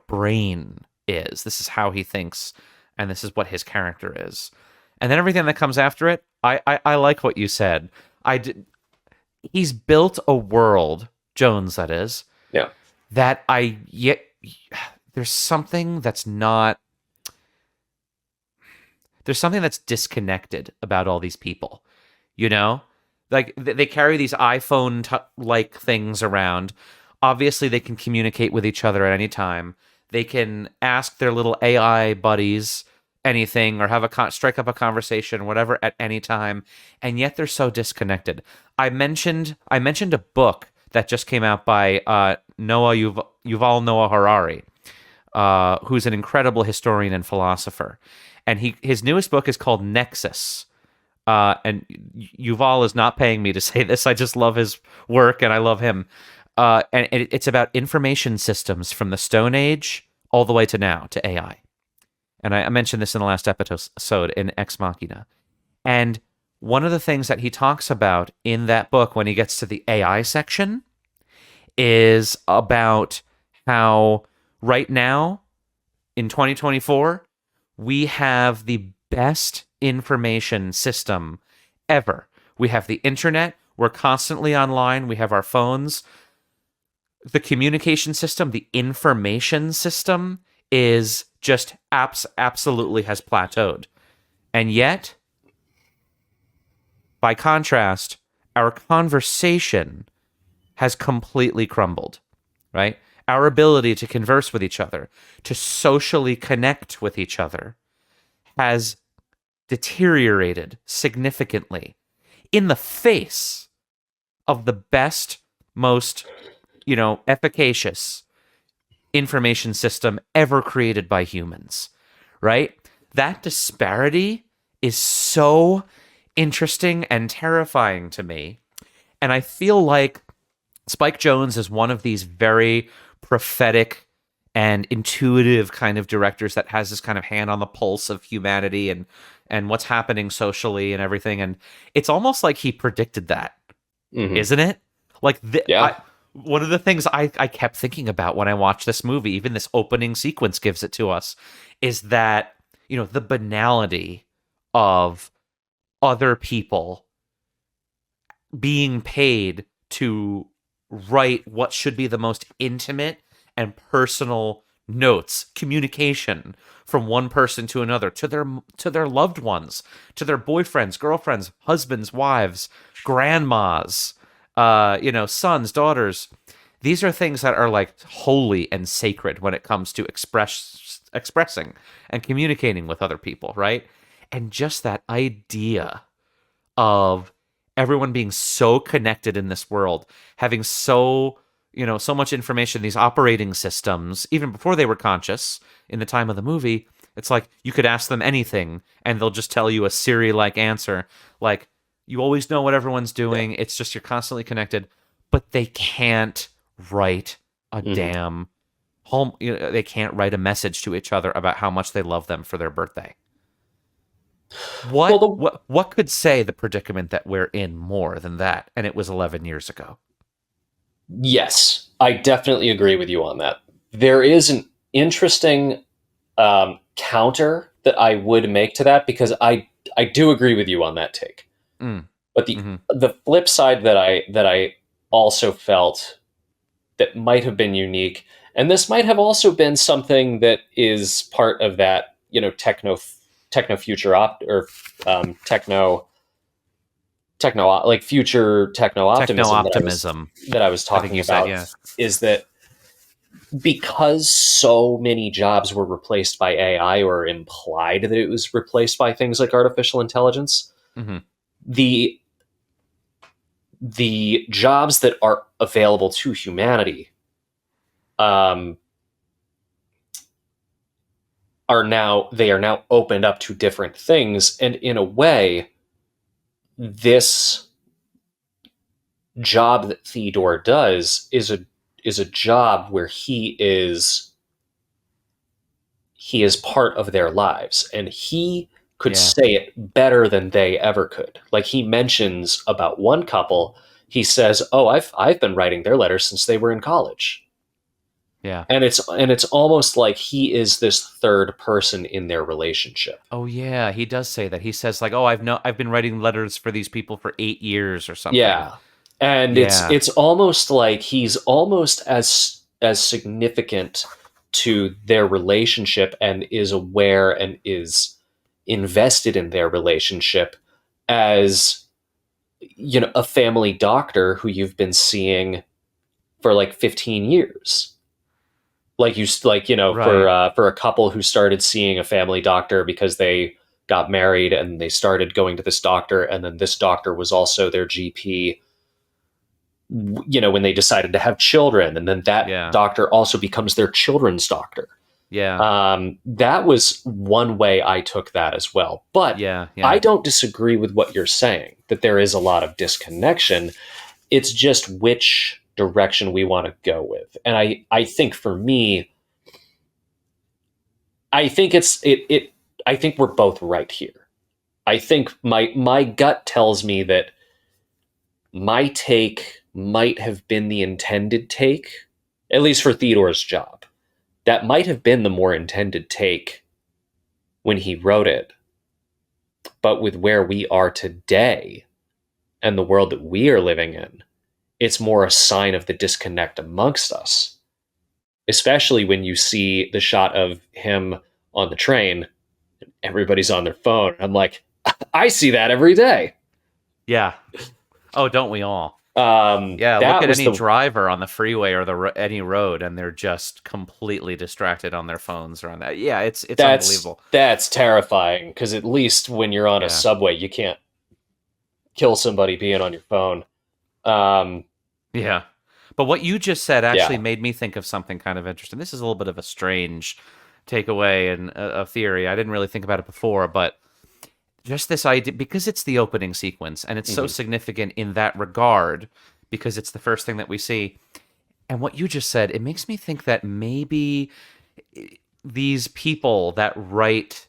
brain is. This is how he thinks, and this is what his character is. And then everything that comes after it, I like what you said. He's built a world, Jones, that is. Yeah. That there's something that's disconnected about all these people, like they carry these iPhone-like things around. Obviously, they can communicate with each other at any time. They can ask their little AI buddies anything or strike up a conversation, whatever, at any time. And yet they're so disconnected. I mentioned a book that just came out by Yuval Noah Harari, who's an incredible historian and philosopher. And his newest book is called Nexus. And Yuval is not paying me to say this. I just love his work and I love him. And it's about information systems from the Stone Age all the way to now, to AI. And I mentioned this in the last episode in Ex Machina. And one of the things that he talks about in that book when he gets to the AI section is about how right now, in 2024, we have the best information system ever. We have the internet. We're constantly online. We have our phones. The communication system, the information system is just absolutely has plateaued. And yet, by contrast, our conversation has completely crumbled, right? Our ability to converse with each other, to socially connect with each other, has deteriorated significantly in the face of the best, most, efficacious information system ever created by humans, right? That disparity is so interesting and terrifying to me. And I feel like Spike Jonze is one of these very prophetic and intuitive kind of directors that has this kind of hand on the pulse of humanity and what's happening socially and everything. And it's almost like he predicted that, isn't it? Like, one of the things I kept thinking about when I watched this movie, even this opening sequence gives it to us, is that, the banality of other people being paid to write what should be the most intimate and personal notes, communication from one person to another, to their loved ones, to their boyfriends, girlfriends, husbands, wives, grandmas, sons, daughters. These are things that are like holy and sacred when it comes to expressing and communicating with other people, right? And just that idea of everyone being so connected in this world, having so much information, these operating systems, even before they were conscious in the time of the movie, it's like you could ask them anything and they'll just tell you a Siri-like answer. Like, you always know what everyone's doing. Yeah. It's just you're constantly connected, but they can't write a damn home. They can't write a message to each other about how much they love them for their birthday. What could say the predicament that we're in more than that? And it was 11 years ago. Yes, I definitely agree with you on that. There is an interesting counter that I would make to that, because I do agree with you on that take. But the flip side that I also felt that might have been unique, and this might have also been something that is part of that, techno future future techno-optimism that I was talking about, is that because so many jobs were replaced by AI, or implied that it was replaced by things like artificial intelligence, the jobs that are available to humanity are now opened up to different things, and in a way, this job that Theodore does is a job where he is part of their lives, and he could say it better than they ever could. Like, he mentions about one couple, he says, "Oh, I've been writing their letters since they were in college." Yeah. And it's almost like he is this third person in their relationship. Oh yeah, he does say that. He says like, "Oh, I've been writing letters for these people for 8 years or something." Yeah. And it's almost like he's almost as significant to their relationship, and is aware and is invested in their relationship as, you know, a family doctor who you've been seeing for like 15 years. Like, Right. for a couple who started seeing a family doctor because they got married and they started going to this doctor, and then this doctor was also their GP, you know, when they decided to have children, and then that doctor also becomes their children's doctor. Yeah. That was one way I took that as well. But I don't disagree with what you're saying, that there is a lot of disconnection. It's just which direction we want to go with. And I think for me, I think I think we're both right here. I think my gut tells me that my take might have been the intended take, at least for Theodore's job. That might have been the more intended take when he wrote it. But with where we are today and the world that we are living in, it's more a sign of the disconnect amongst us. Especially when you see the shot of him on the train, and everybody's on their phone. I'm like, I see that every day. Yeah. Oh, don't we all? Look at any driver on the freeway or any road, and they're just completely distracted on their phones or on that. Yeah, it's unbelievable. That's terrifying, because at least when you're on a subway, you can't kill somebody being on your phone. Yeah. But what you just said actually made me think of something kind of interesting. This is a little bit of a strange takeaway and a theory. I didn't really think about it before, but just this idea, because it's the opening sequence, and it's so significant in that regard, because it's the first thing that we see. And what you just said, it makes me think that maybe these people that write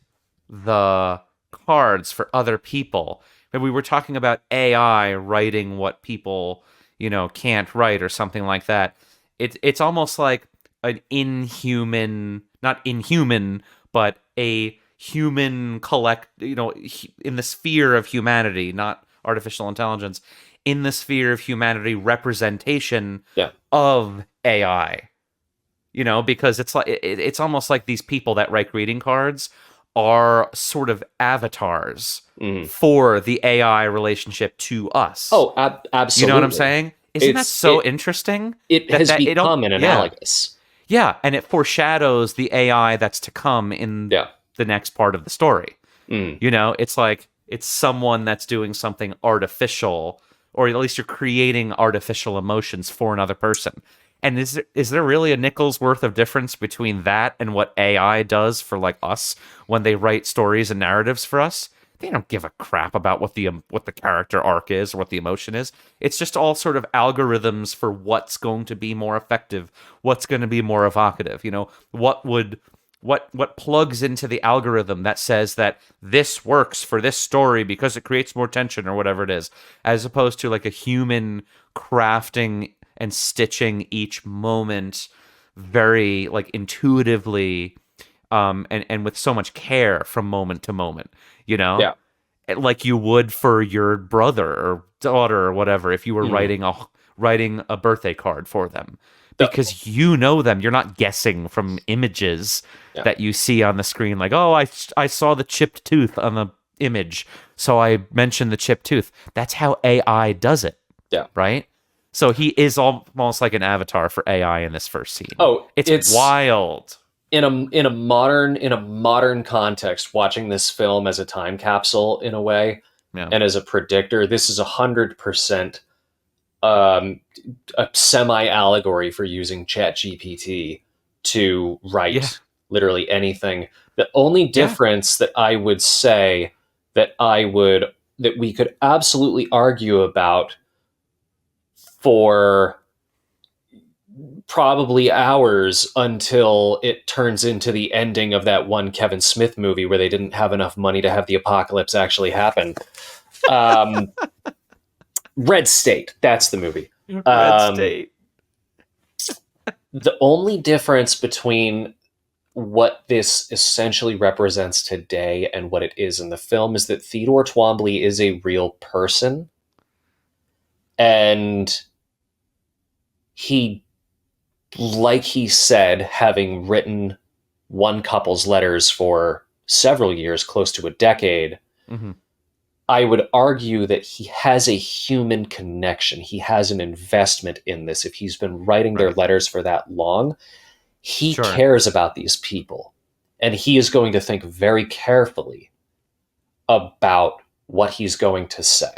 the cards for other people, and we were talking about AI writing what people, you know, can't write or something like that. It's almost like an not inhuman, but a human in the sphere of humanity, not artificial intelligence, in the sphere of humanity representation of AI. You know, because it's like it's almost like these people that write greeting cards are sort of avatars for the AI relationship to us. Oh, absolutely. You know what I'm saying? Isn't that so interesting? It has become an analogous. Yeah, and it foreshadows the AI that's to come in the next part of the story. You know, it's like it's someone that's doing something artificial, or at least you're creating artificial emotions for another person. And is there really a nickel's worth of difference between that and what AI does for like us when they write stories and narratives for us? They don't give a crap about what the character arc is or what the emotion is. It's just all sort of algorithms for what's going to be more effective, what's going to be more evocative. You know, what plugs into the algorithm that says that this works for this story because it creates more tension or whatever it is, as opposed to like a human crafting and stitching each moment very like intuitively, and with so much care from moment to moment, you know, like you would for your brother or daughter or whatever if you were writing a birthday card for them, because you know them. You're not guessing from images that you see on the screen, like, oh, I saw the chipped tooth on the image, so I mentioned the chipped tooth. That's how AI does it. Yeah. Right? So he is almost like an avatar for AI in this first scene. Oh, it's wild. In a modern context, watching this film as a time capsule in a way, and as a predictor, this is 100% a semi-allegory for using ChatGPT to write literally anything. The only difference that I would say that we could absolutely argue about for probably hours until it turns into the ending of that one Kevin Smith movie where they didn't have enough money to have the apocalypse actually happen. Red State, that's the movie. Red State. The only difference between what this essentially represents today and what it is in the film is that Theodore Twombly is a real person. And he, like he said, having written one couple's letters for several years, close to a decade, I would argue that he has a human connection. He has an investment in this. If he's been writing their letters for that long, he cares about these people. And he is going to think very carefully about what he's going to say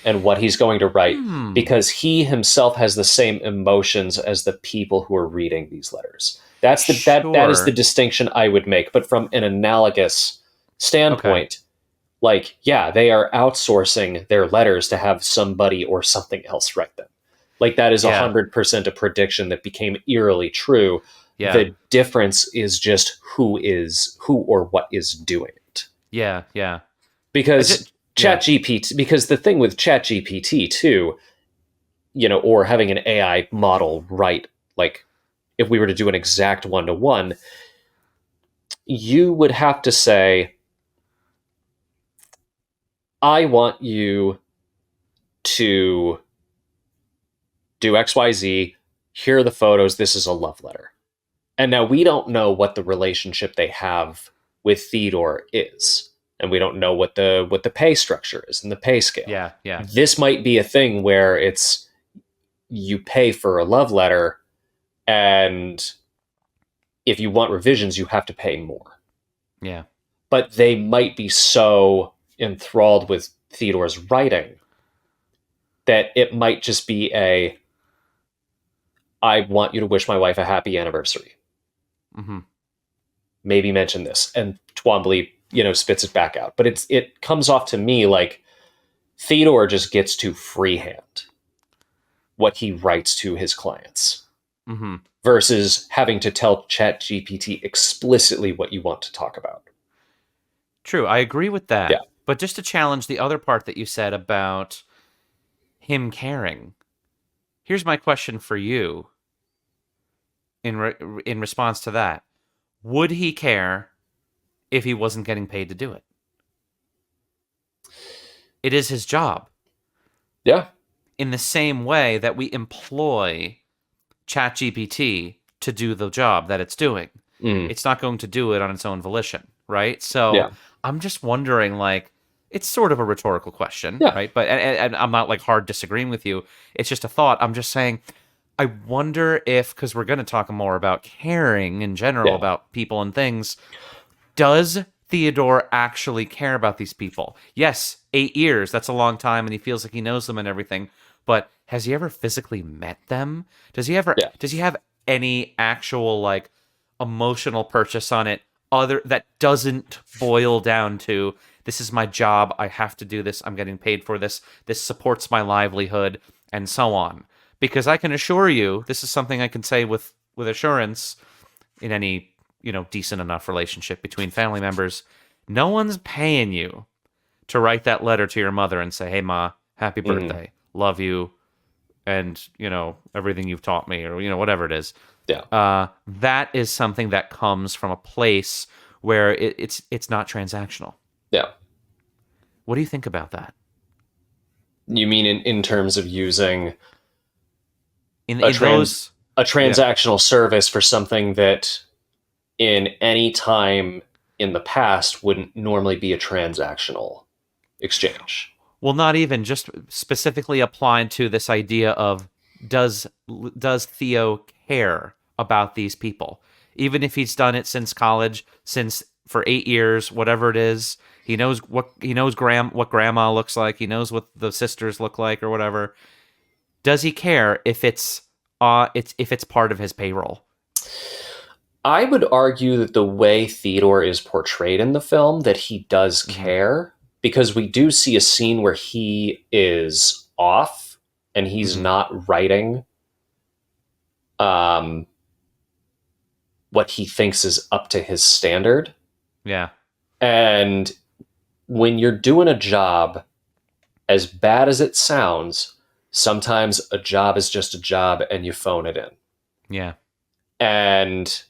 and what he's going to write, because he himself has the same emotions as the people who are reading these letters. That is the distinction I would make. But from an analogous standpoint, like, yeah, they are outsourcing their letters to have somebody or something else write them. Like, that is 100% a prediction that became eerily true. Yeah. The difference is just who or what is doing it. Yeah, yeah. Because ChatGPT, because the thing with ChatGPT too, or having an AI model write, like, if we were to do an exact one-to-one, you would have to say, I want you to do XYZ. Here are the photos. This is a love letter. And now we don't know what the relationship they have with Theodore is. And we don't know what the pay structure is and the pay scale. Yeah, yeah. This might be a thing where it's you pay for a love letter, and if you want revisions, you have to pay more. Yeah. But they might be so enthralled with Theodore's writing that it might just be I want you to wish my wife a happy anniversary. Maybe mention this. And Twombly, spits it back out. But it comes off to me like Theodore just gets to freehand what he writes to his clients versus having to tell ChatGPT explicitly what you want to talk about. True. I agree with that. Yeah. But just to challenge the other part that you said about him caring, here's my question for you in response to that. Would he care if he wasn't getting paid to do it? It is his job. Yeah. In the same way that we employ ChatGPT to do the job that it's doing. It's not going to do it on its own volition, right? So I'm just wondering, like, it's sort of a rhetorical question, right? But and I'm not like hard disagreeing with you. It's just a thought. I'm just saying, I wonder if, because we're going to talk more about caring in general about people and things, does Theodore actually care about these people? Yes, 8 years, that's a long time, and he feels like he knows them and everything, but has he ever physically met them? Does he have any actual, like, emotional purchase on it other that doesn't boil down to, this is my job, I have to do this, I'm getting paid for this, this supports my livelihood, and so on? Because I can assure you, this is something I can say with assurance in any, decent enough relationship between family members, no one's paying you to write that letter to your mother and say, hey, Ma, happy birthday, love you, and, everything you've taught me, or, whatever it is. Yeah. That is something that comes from a place where it's not transactional. Yeah. What do you think about that? You mean in terms of using a transactional service for something that in any time in the past wouldn't normally be a transactional exchange? Well, not even, just specifically applied to this idea of does Theo care about these people? Even if he's done it since college, for 8 years, whatever it is, he knows what grandma looks like, he knows what the sisters look like or whatever. does he care if it's part of his payroll? I would argue that the way Theodore is portrayed in the film, that he does care, because we do see a scene where he is off and he's not writing what he thinks is up to his standard. Yeah. And when you're doing a job, as bad as it sounds, sometimes a job is just a job and you phone it in. Yeah. And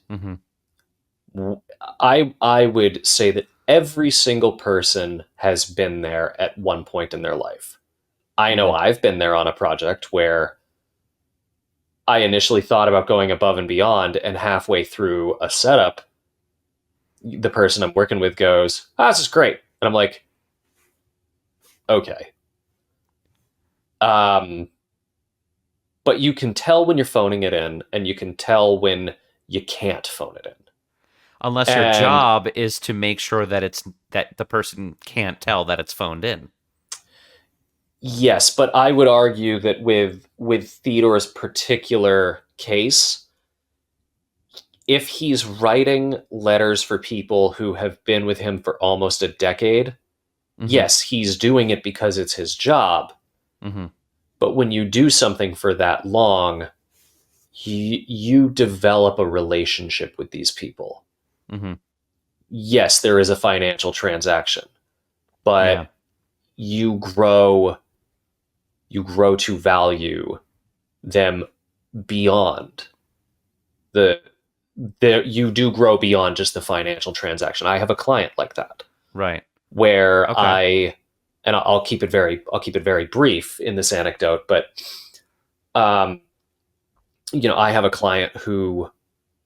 I would say that every single person has been there at one point in their life. I know I've been there on a project where I initially thought about going above and beyond, and halfway through a setup, the person I'm working with goes, this is great. And I'm like, okay. But you can tell when you're phoning it in, and you can tell when you can't phone it in. Unless your job is to make sure that that the person can't tell that it's phoned in. Yes, but I would argue that with Theodore's particular case, if he's writing letters for people who have been with him for almost a decade, yes, he's doing it because it's his job. But when you do something for that long, you develop a relationship with these people. Yes, there is a financial transaction, but you grow to value them beyond you do grow beyond just the financial transaction. I have a client like that. Right. Where I'll keep it very brief in this anecdote, but I have a client who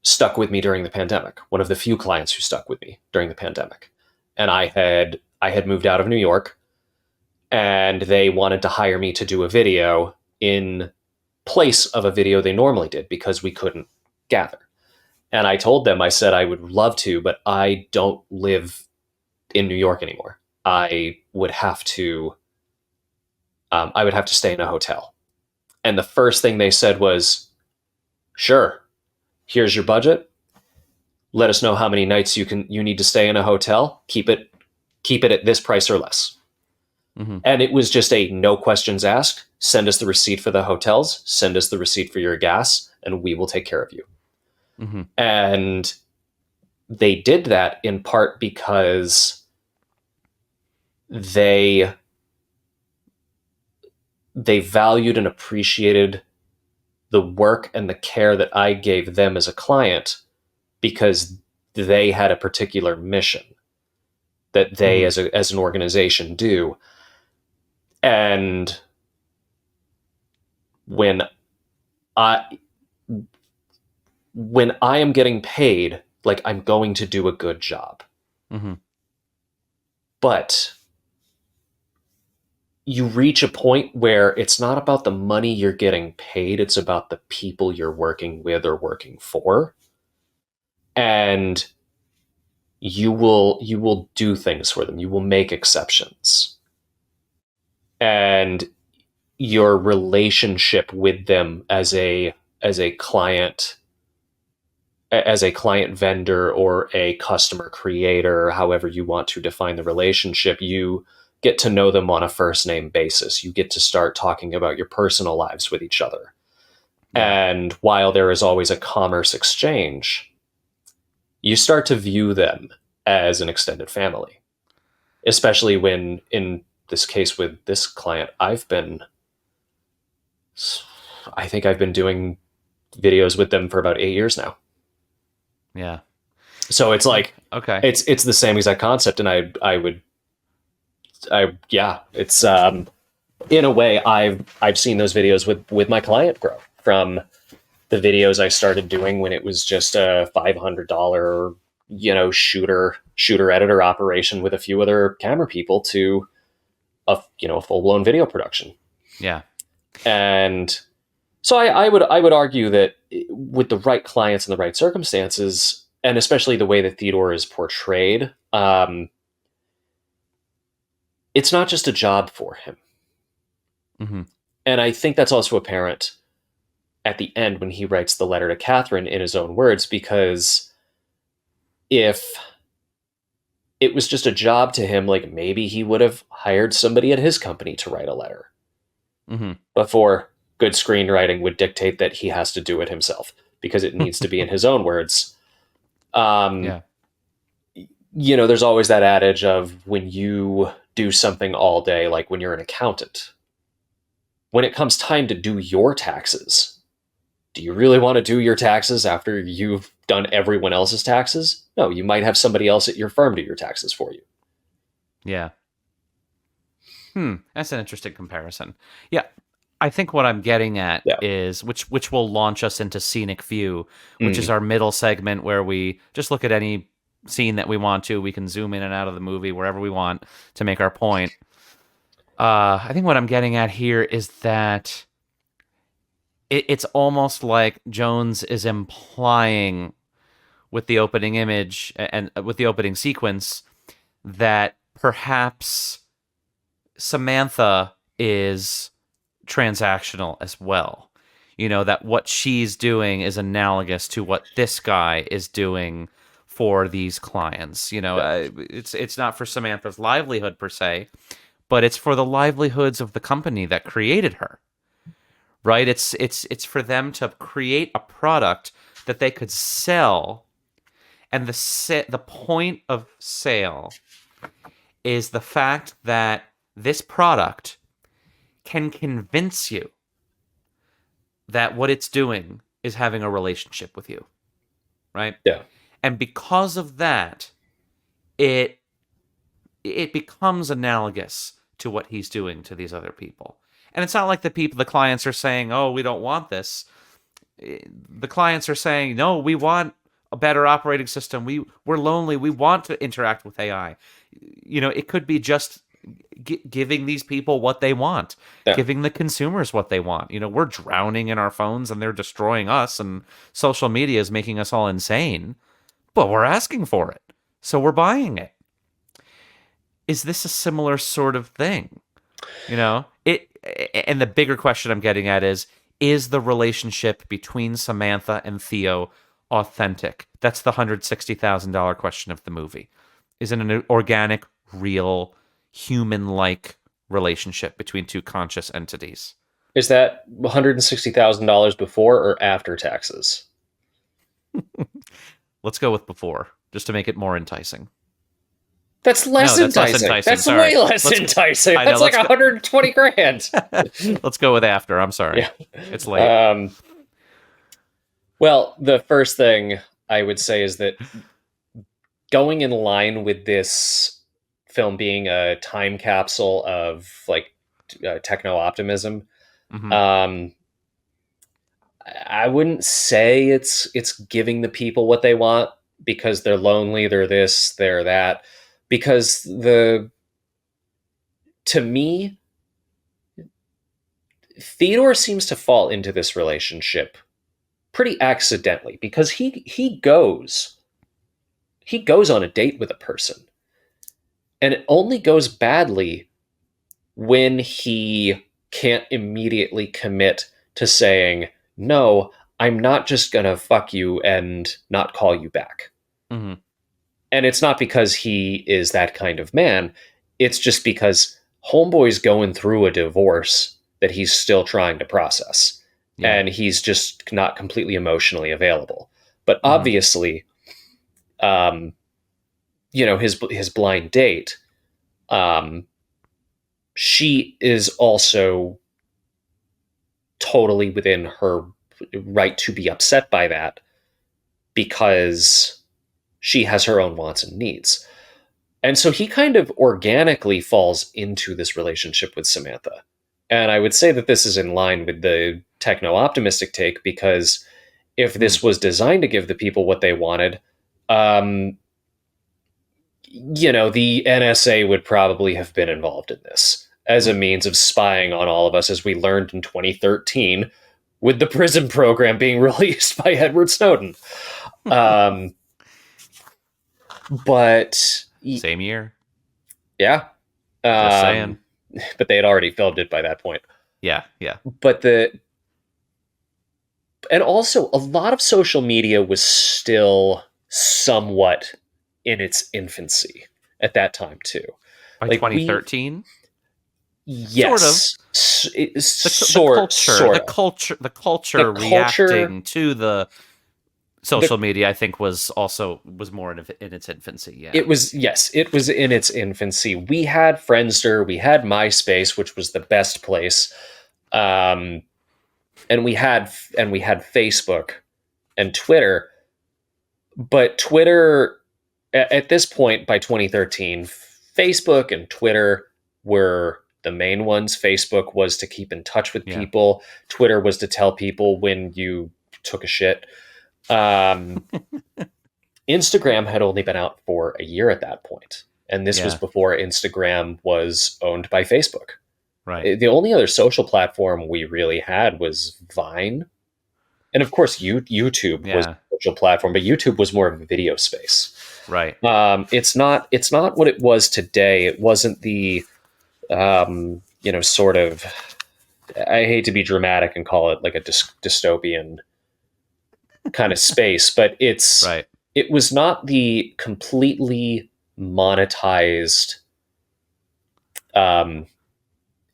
stuck with me during the pandemic, one of the few clients who stuck with me during the pandemic. And I had moved out of New York, and they wanted to hire me to do a video in place of a video they normally did because we couldn't gather. And I told them, I said, I would love to, but I don't live in New York anymore. I would have to stay in a hotel. And the first thing they said was, sure, here's your budget. Let us know how many nights you need to stay in a hotel. Keep it at this price or less. And it was just a no questions asked. Send us the receipt for the hotels, send us the receipt for your gas, and we will take care of you. And they did that in part because they valued and appreciated the work and the care that I gave them as a client, because they had a particular mission that they as an organization do. And when I am getting paid, like, I'm going to do a good job. But you reach a point where it's not about the money you're getting paid, it's about the people you're working with or working for. And you will do things for them. You will make exceptions. And your relationship with them as a client vendor or a customer creator, however you want to define the relationship, you get to know them on a first name basis. You get to start talking about your personal lives with each other. And while there is always a commerce exchange, you start to view them as an extended family, especially when, in this case with this client, I think I've been doing videos with them for about 8 years now. Yeah. So it's like, okay, it's the same exact concept. And it's, in a way, I've seen those videos with my client grow from the videos I started doing when it was just a $500, shooter editor operation with a few other camera people to a full-blown video production. Yeah. And so I would argue that with the right clients and the right circumstances, and especially the way that Theodore is portrayed, it's not just a job for him. And I think that's also apparent at the end when he writes the letter to Catherine in his own words, because if it was just a job to him, like maybe he would have hired somebody at his company to write a letter. Mm-hmm. Before good screenwriting would dictate that he has to do it himself because it needs to be in his own words. Yeah. You know, there's always that adage of when you do something all day, like when you're an accountant, when it comes time to do your taxes, do you really want to do your taxes after you've done everyone else's taxes? No, you might have somebody else at your firm do your taxes for you. Yeah. That's an interesting comparison. Yeah. I think what I'm getting at is which will launch us into Scenic View, which is our middle segment where we just look at any scene that we want to. We can zoom in and out of the movie wherever we want to make our point. I think what I'm getting at here is that it's almost like Jones is implying with the opening image and with the opening sequence that perhaps Samantha is transactional as well. You know, that what she's doing is analogous to what this guy is doing for these clients. You know, it's not for Samantha's livelihood per se, but it's for the livelihoods of the company that created her. Right? It's for them to create a product that they could sell, and the point of sale is the fact that this product can convince you that what it's doing is having a relationship with you, right? Yeah. And because of that, it becomes analogous to what he's doing to these other people. And it's not like the clients are saying, "Oh, we don't want this." The clients are saying, "No, we want a better operating system. We're lonely. We want to interact with AI." You know, it could be just giving these people what they want, giving the consumers what they want. You know, we're drowning in our phones and they're destroying us, and social media is making us all insane, but we're asking for it, so we're buying it. Is this a similar sort of thing? You know, and the bigger question I'm getting at is the relationship between Samantha and Theo authentic? That's the $160,000 question of the movie. Is it an organic, real, human-like relationship between two conscious entities? Is that $160,000 before or after taxes? Let's go with before, just to make it more enticing. That's less enticing. That's way less enticing. That's like 120 grand. Let's go with after. I'm sorry. Yeah. It's late. Well, the first thing I would say is that going in line with this film being a time capsule of like techno-optimism, I wouldn't say it's giving the people what they want because they're lonely, they're this, they're that. Because to me, Theodore seems to fall into this relationship pretty accidentally because he goes on a date with a person, and it only goes badly when he can't immediately commit to saying, "No, I'm not just gonna fuck you and not call you back." Mm-hmm. And it's not because he is that kind of man. It's just because homeboy's going through a divorce that he's still trying to process. Yeah. And he's just not completely emotionally available. But obviously, you know, his blind date, she is also totally within her right to be upset by that because she has her own wants and needs. And so he kind of organically falls into this relationship with Samantha. And I would say that this is in line with the techno-optimistic take, because if this was designed to give the people what they wanted, you know, the NSA would probably have been involved in this as a means of spying on all of us, as we learned in 2013 with the PRISM program being released by Edward Snowden. But same year. Yeah. Just saying. But they had already filmed it by that point. Yeah, yeah. And also a lot of social media was still somewhat in its infancy at that time too. By Like 2013, sort of. yes, The culture The culture, reacting to the social media, I think, was more in its infancy. Yeah, it was in its infancy. We had Friendster, we had MySpace, which was the best place, and we had Facebook and Twitter. But Twitter, at this point, by 2013, Facebook and Twitter were the main ones. Facebook was to keep in touch with people. Twitter was to tell people when you took a shit. Instagram had only been out for a year at that point, and this was before Instagram was owned by Facebook. Right. The only other social platform we really had was Vine, and of course YouTube was a social platform, but YouTube was more of a video space. Right. It's not what it was today. It wasn't the sort of, I hate to be dramatic and call it like a dystopian kind of space, but it's right. It was not the completely monetized,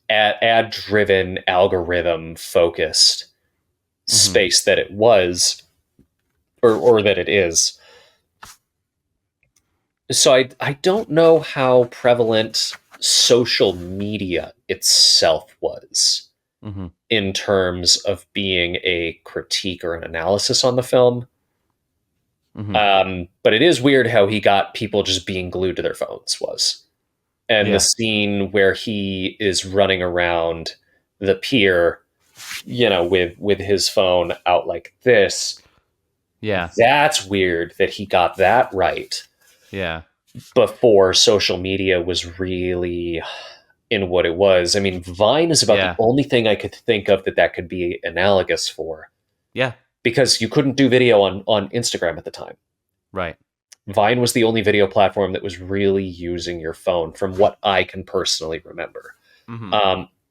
ad-driven, algorithm-focused space that it was, or that it is. So I don't know how prevalent social media itself was in terms of being a critique or an analysis on the film. But it is weird how he got people just being glued to their phones and the scene where he is running around the pier, with his phone out like this. Yeah. That's weird that he got that right. Yeah. Before social media was really in what it was. I mean, Vine is about the only thing I could think of that could be analogous for. Yeah. Because you couldn't do video on Instagram at the time. Right. Vine was the only video platform that was really using your phone, from what I can personally remember.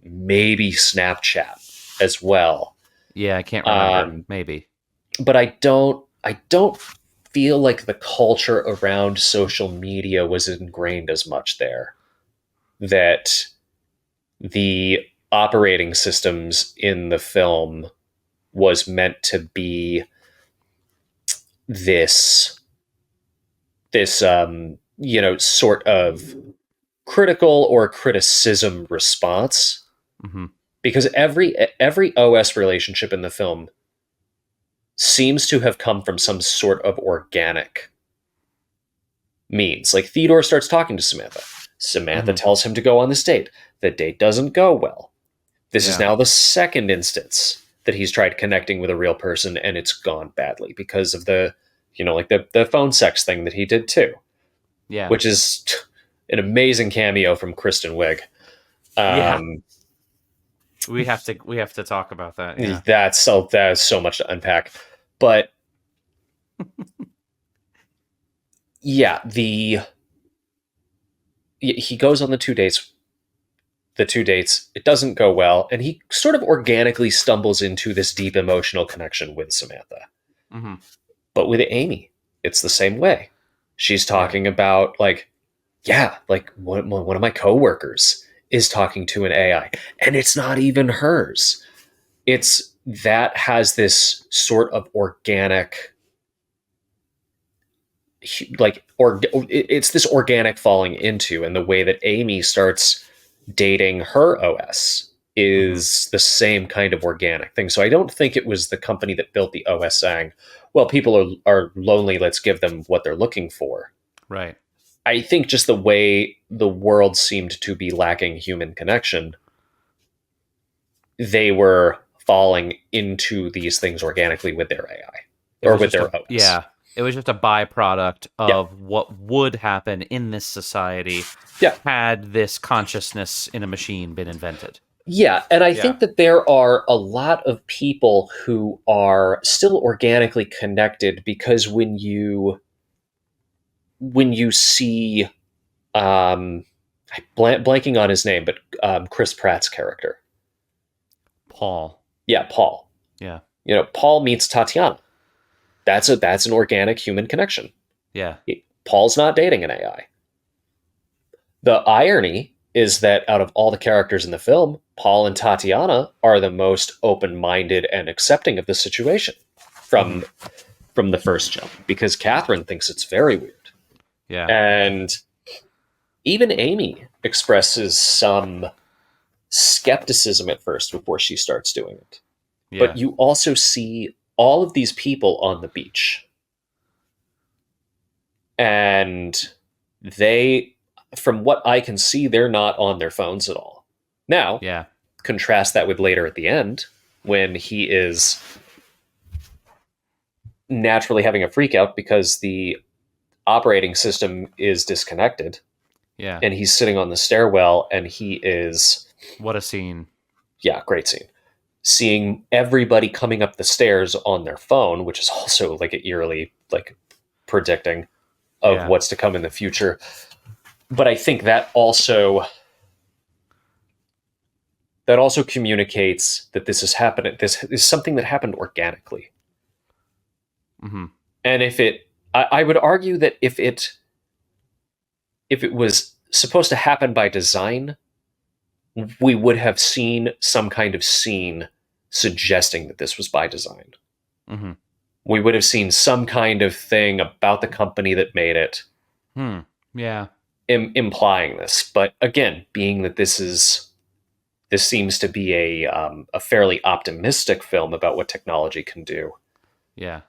Maybe Snapchat as well. Yeah, I can't remember. Maybe. But I don't feel like the culture around social media was ingrained as much there. That the operating systems in the film was meant to be this sort of critical or criticism response, because every OS relationship in the film seems to have come from some sort of organic means. Like Theodore starts talking to Samantha tells him to go on this date. The date doesn't go well. This is now the second instance that he's tried connecting with a real person and it's gone badly because of the phone sex thing that he did too. Yeah. Which is an amazing cameo from Kristen Wiig. We have to talk about that. Yeah. That's so much to unpack. But he goes on the two dates. It doesn't go well, and he sort of organically stumbles into this deep emotional connection with Samantha. But with Amy, it's the same way. She's talking about one of my coworkers is talking to an AI, and it's not even hers. That has this sort of organic, it's this organic falling into, and the way that Amy starts dating her OS is the same kind of organic thing. So I don't think it was the company that built the OS saying, well, people are lonely, let's give them what they're looking for. Right. I think just the way the world seemed to be lacking human connection, they were falling into these things organically with their AI or with their OS. Yeah. It was just a byproduct of what would happen in this society had this consciousness in a machine been invented. Yeah, and I think that there are a lot of people who are still organically connected because when you see, I'm blanking on his name, but Chris Pratt's character, Paul. Yeah, Paul. Yeah. Paul meets Tatiana. That's an organic human connection. Yeah. Paul's not dating an AI. The irony is that out of all the characters in the film, Paul and Tatiana are the most open-minded and accepting of the situation from the first jump, because Catherine thinks it's very weird. Yeah. And even Amy expresses some skepticism at first before she starts doing it. Yeah. But you also see all of these people on the beach. And they, from what I can see, they're not on their phones at all. Now, contrast that with later at the end, when he is naturally having a freak out because the operating system is disconnected. Yeah. And he's sitting on the stairwell, and he is... What a scene. Yeah, great scene. Seeing everybody coming up the stairs on their phone, which is also like eerily like predicting of what's to come in the future. But I think that also communicates that this is happening. This is something that happened organically. Mm-hmm. And I would argue that if it was supposed to happen by design, we would have seen some kind of scene suggesting that this was by design. Mm-hmm. We would have seen some kind of thing about the company that made it. Yeah. Implying this. But again, being that this seems to be a fairly optimistic film about what technology can do. Yeah.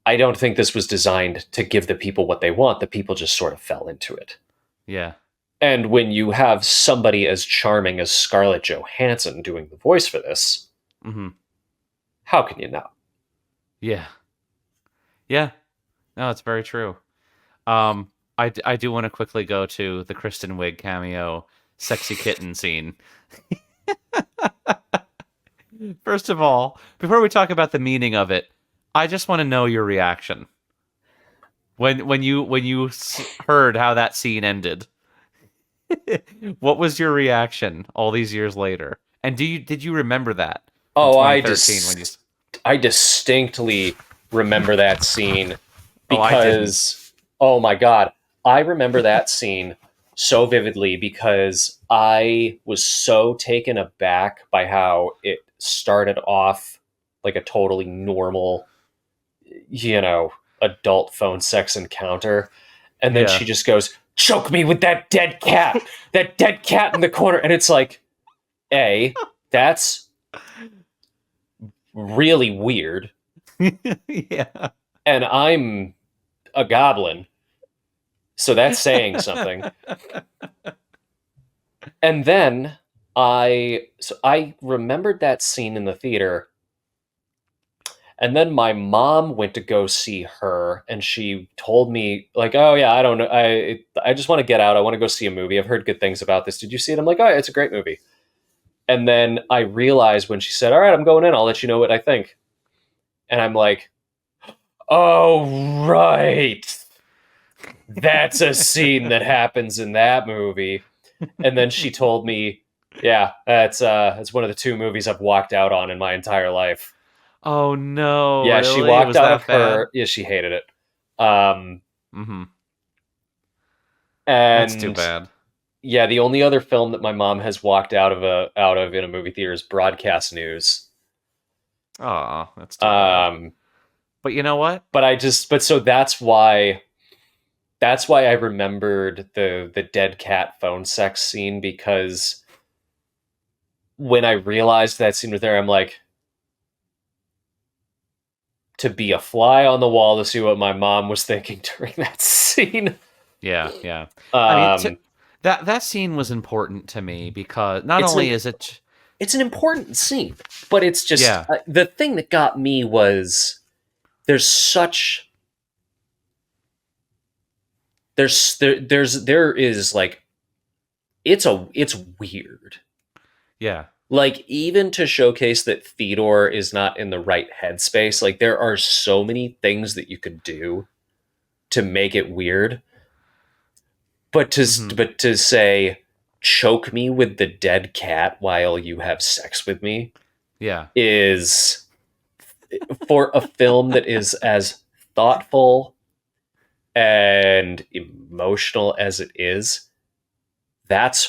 I don't think this was designed to give the people what they want. The people just sort of fell into it. Yeah. And when you have somebody as charming as Scarlett Johansson doing the voice for this, how can you not? Yeah. Yeah. No, it's very true. I do want to quickly go to the Kristen Wiig cameo, sexy kitten scene. First of all, before we talk about the meaning of it, I just want to know your reaction when you heard how that scene ended. What was your reaction all these years later? And did you remember that? Oh, I distinctly remember that scene because oh my God, I remember that scene so vividly because I was so taken aback by how it started off like a totally normal, adult phone sex encounter. And then she just goes, "Choke me with that dead cat, that dead cat in the corner." And it's like, that's really weird. Yeah. And I'm a goblin. So that's saying something. And then I remembered that scene in the theater. And then my mom went to go see her, and she told me, like, "Oh yeah, I don't know. I just want to get out. I want to go see a movie. I've heard good things about this. Did you see it?" I'm like, "Oh, it's a great movie." And then I realized when she said, "All right, I'm going in. I'll let you know what I think." And I'm like, "Oh, right. That's a scene that happens in that movie." And then she told me, "Yeah, that's one of the 2 movies I've walked out on in my entire life." Oh no! Yeah, really? she walked out of her. Bad? Yeah, she hated it. And that's too bad. Yeah, the only other film that my mom has walked out of in a movie theater is Broadcast News. Oh, that's too bad. But you know what? So that's why I remembered the dead cat phone sex scene, because when I realized that scene was there, I'm like, to be a fly on the wall to see what my mom was thinking during that scene. Yeah. I mean, that scene was important to me because not only is it... It's an important scene, but it's just... the thing that got me was there is like... It's weird. Yeah. Like, even to showcase that Theodore is not in the right headspace, like, there are so many things that you could do to make it weird. But to say, choke me with the dead cat while you have sex with me is, for a film that is as thoughtful and emotional as it is, that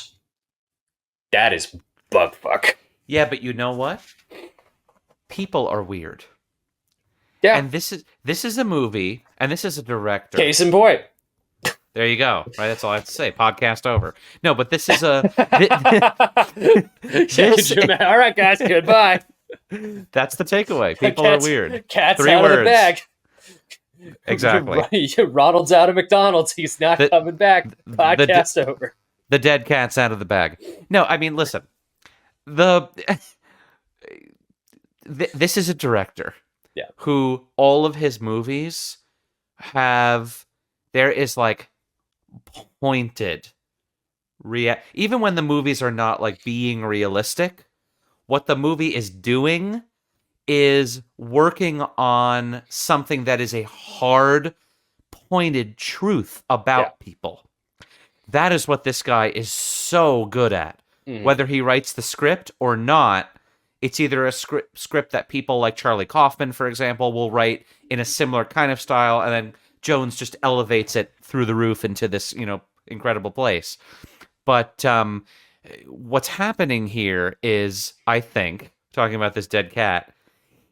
is buttfuck. Yeah, but you know what? People are weird. Yeah. And this is a movie, and this is a director. Case in point. There you go. Right, that's all I have to say. Podcast over. No, but this is a... All right, guys, goodbye. That's the takeaway. People are weird. Cat's 3 out words. of the bag. Exactly. Ronald's out of McDonald's. He's not coming back. Podcast over. The dead cat's out of the bag. No, I mean, listen. This is a director who all of his movies have... There is, like, pointed... Even when the movies are not, like, being realistic, what the movie is doing is working on something that is a hard, pointed truth about people. That is what this guy is so good at. Mm-hmm. Whether he writes the script or not, it's either a script that people like Charlie Kaufman, for example, will write in a similar kind of style, and then Jones just elevates it through the roof into this, incredible place. But what's happening here is, I think, talking about this dead cat,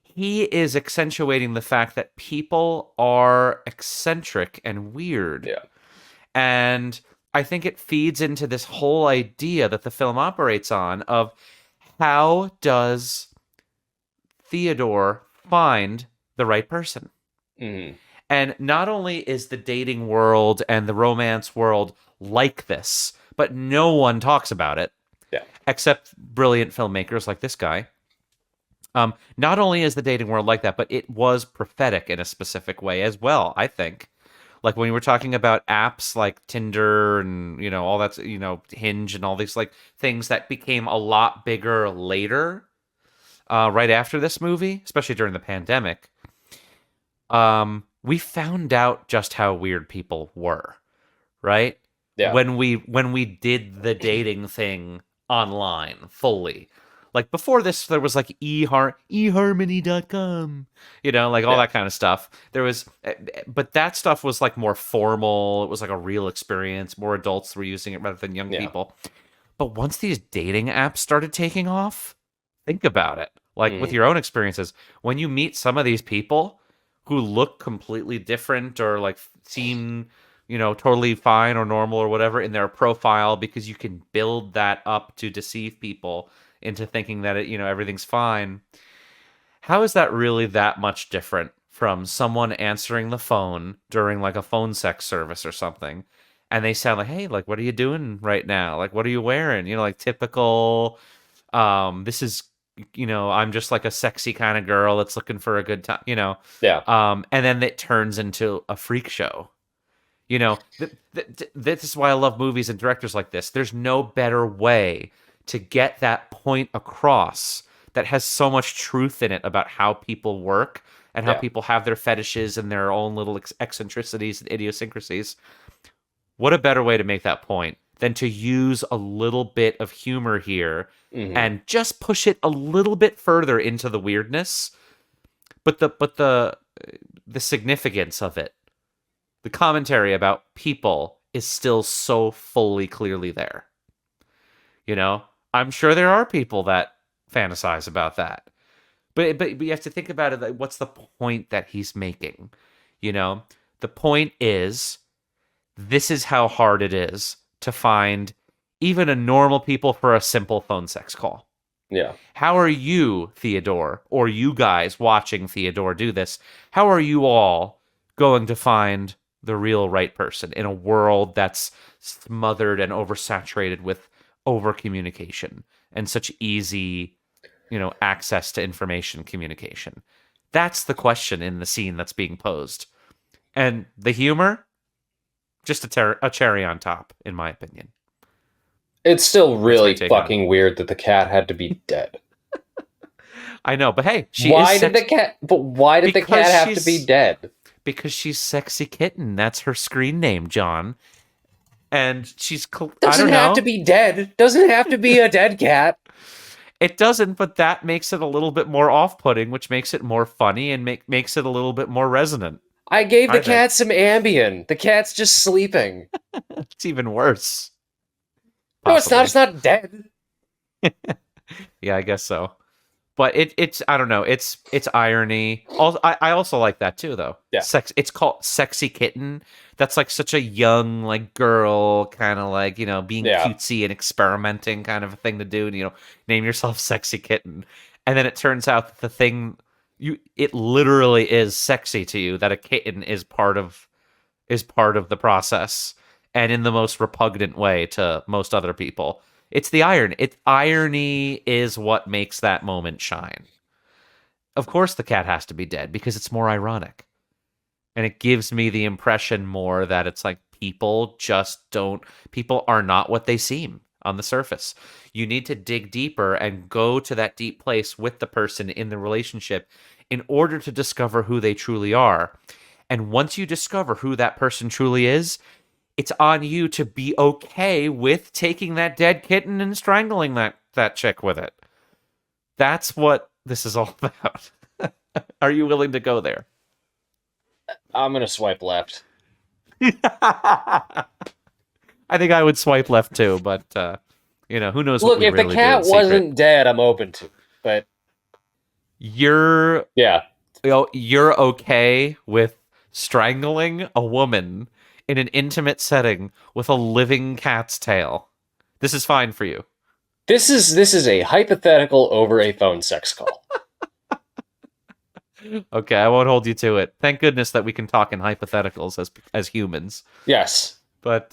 he is accentuating the fact that people are eccentric and weird. Yeah. And I think it feeds into this whole idea that the film operates on of how does Theodore find the right person? Mm-hmm. And not only is the dating world and the romance world like this, but no one talks about it, except brilliant filmmakers like this guy. Not only is the dating world like that, but it was prophetic in a specific way as well, I think. Like when we were talking about apps like Tinder and, all that, Hinge and all these like things that became a lot bigger later, right after this movie, especially during the pandemic, we found out just how weird people were, right? Yeah. When we did the dating thing online fully. Like before this, there was like eharmony.com, all that kind of stuff. There was, but that stuff was like more formal. It was like a real experience. More adults were using it rather than young people. But once these dating apps started taking off, think about it. Like with your own experiences, when you meet some of these people who look completely different or like seem, totally fine or normal or whatever in their profile, because you can build that up to deceive people into thinking that everything's fine. How is that really that much different from someone answering the phone during like a phone sex service or something, and they sound like, hey, like, what are you doing right now? Like, what are you wearing? Like typical, this is, I'm just like a sexy kind of girl that's looking for a good time, Yeah. And then it turns into a freak show. This is why I love movies and directors like this. There's no better way to get that point across that has so much truth in it about how people work and how people have their fetishes and their own little eccentricities and idiosyncrasies. What a better way to make that point than to use a little bit of humor here and just push it a little bit further into the weirdness, but the significance of it, the commentary about people is still so fully clearly there. I'm sure there are people that fantasize about that, but you have to think about it. Like, what's the point that he's making? The point is, this is how hard it is to find even a normal people for a simple phone sex call. Yeah. How are you, Theodore, or you guys watching Theodore do this? How are you all going to find the real right person in a world that's smothered and oversaturated with over communication and such easy, access to information communication? That's the question in the scene that's being posed. And the humor, just a cherry on top, in my opinion. It's still really fucking weird that the cat had to be dead. I know, but hey, why did the cat have to be dead? Because she's Sexy Kitten. That's her screen name, John. And she's, I Doesn't don't know. have to be dead. Doesn't have to be a dead cat. It doesn't, but that makes it a little bit more off-putting, which makes it more funny and makes it a little bit more resonant. I gave the cat some Ambien. The cat's just sleeping. It's even worse. No, it's not. It's not dead. Yeah, I guess so. But it's I don't know. It's irony. I also like that too, though. Yeah. It's called Sexy Kitten. That's like such a young like girl kind of like being cutesy and experimenting kind of a thing to do. And name yourself Sexy Kitten, and then it turns out that the thing it literally is sexy to you that a kitten is part of the process, and in the most repugnant way to most other people. It's the irony. Irony is what makes that moment shine. Of course the cat has to be dead because it's more ironic. And it gives me the impression more that it's like people are not what they seem on the surface. You need to dig deeper and go to that deep place with the person in the relationship in order to discover who they truly are. And once you discover who that person truly is, it's on you to be okay with taking that dead kitten and strangling that chick with it. That's what this is all about. Are you willing to go there? I'm going to swipe left. I think I would swipe left too, but who knows what we really do. Look, if the cat wasn't dead, I'm open to it. But you're okay with strangling a woman in an intimate setting with a living cat's tail. This is fine for you. This is a hypothetical over a phone sex call. Okay, I won't hold you to it. Thank goodness that we can talk in hypotheticals as humans. Yes. But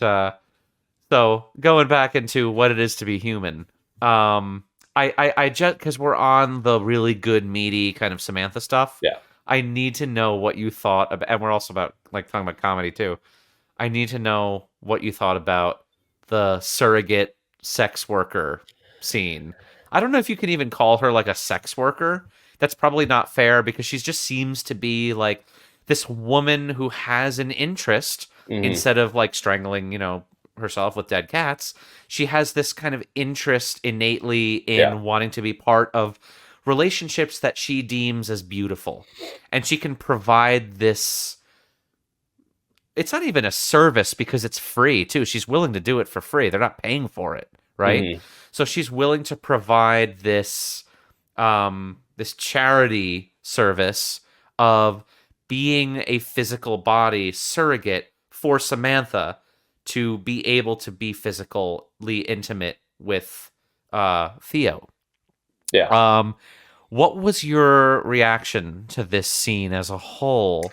so going back into what it is to be human, I just because we're on the really good meaty kind of Samantha stuff. Yeah. I need to know what you thought about, and we're also talking about comedy too. I need to know what you thought about the surrogate sex worker scene. I don't know if you can even call her like a sex worker. That's probably not fair because she just seems to be like this woman who has an interest instead of like strangling, herself with dead cats. She has this kind of interest innately in wanting to be part of relationships that she deems as beautiful. And she can provide this. It's not even a service because it's free too. She's willing to do it for free. They're not paying for it, right? So she's willing to provide this this charity service of being a physical body surrogate for Samantha to be able to be physically intimate with Theo. Yeah. What was your reaction to this scene as a whole?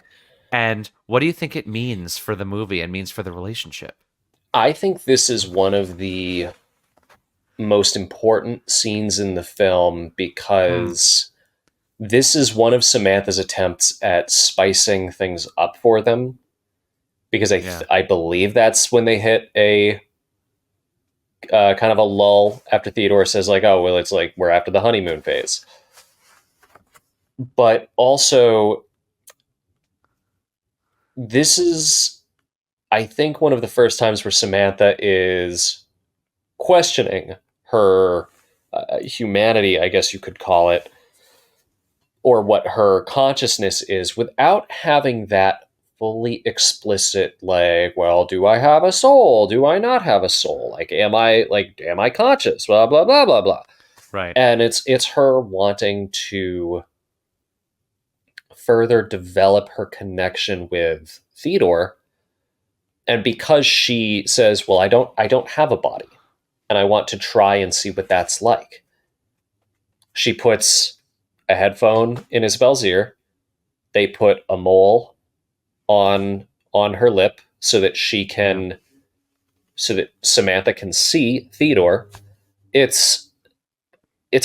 And what do you think it means for the movie and means for the relationship? I think this is one of the most important scenes in the film because this is one of Samantha's attempts at spicing things up for them. Because I believe that's when they hit a kind of a lull after Theodore says like, oh, well, it's like we're after the honeymoon phase. But also, this is, I think, one of the first times where Samantha is questioning her humanity, I guess you could call it, or what her consciousness is without having that fully explicit, like, well, do I have a soul? Do I not have a soul? Like, am I conscious? Blah, blah, blah, blah, blah. Right. And it's her wanting to further develop her connection with Theodore. And because she says, well, I don't have a body and I want to try and see what that's like. She puts a headphone in Isabel's ear. They put a mole on her lip so that Samantha can see Theodore. It's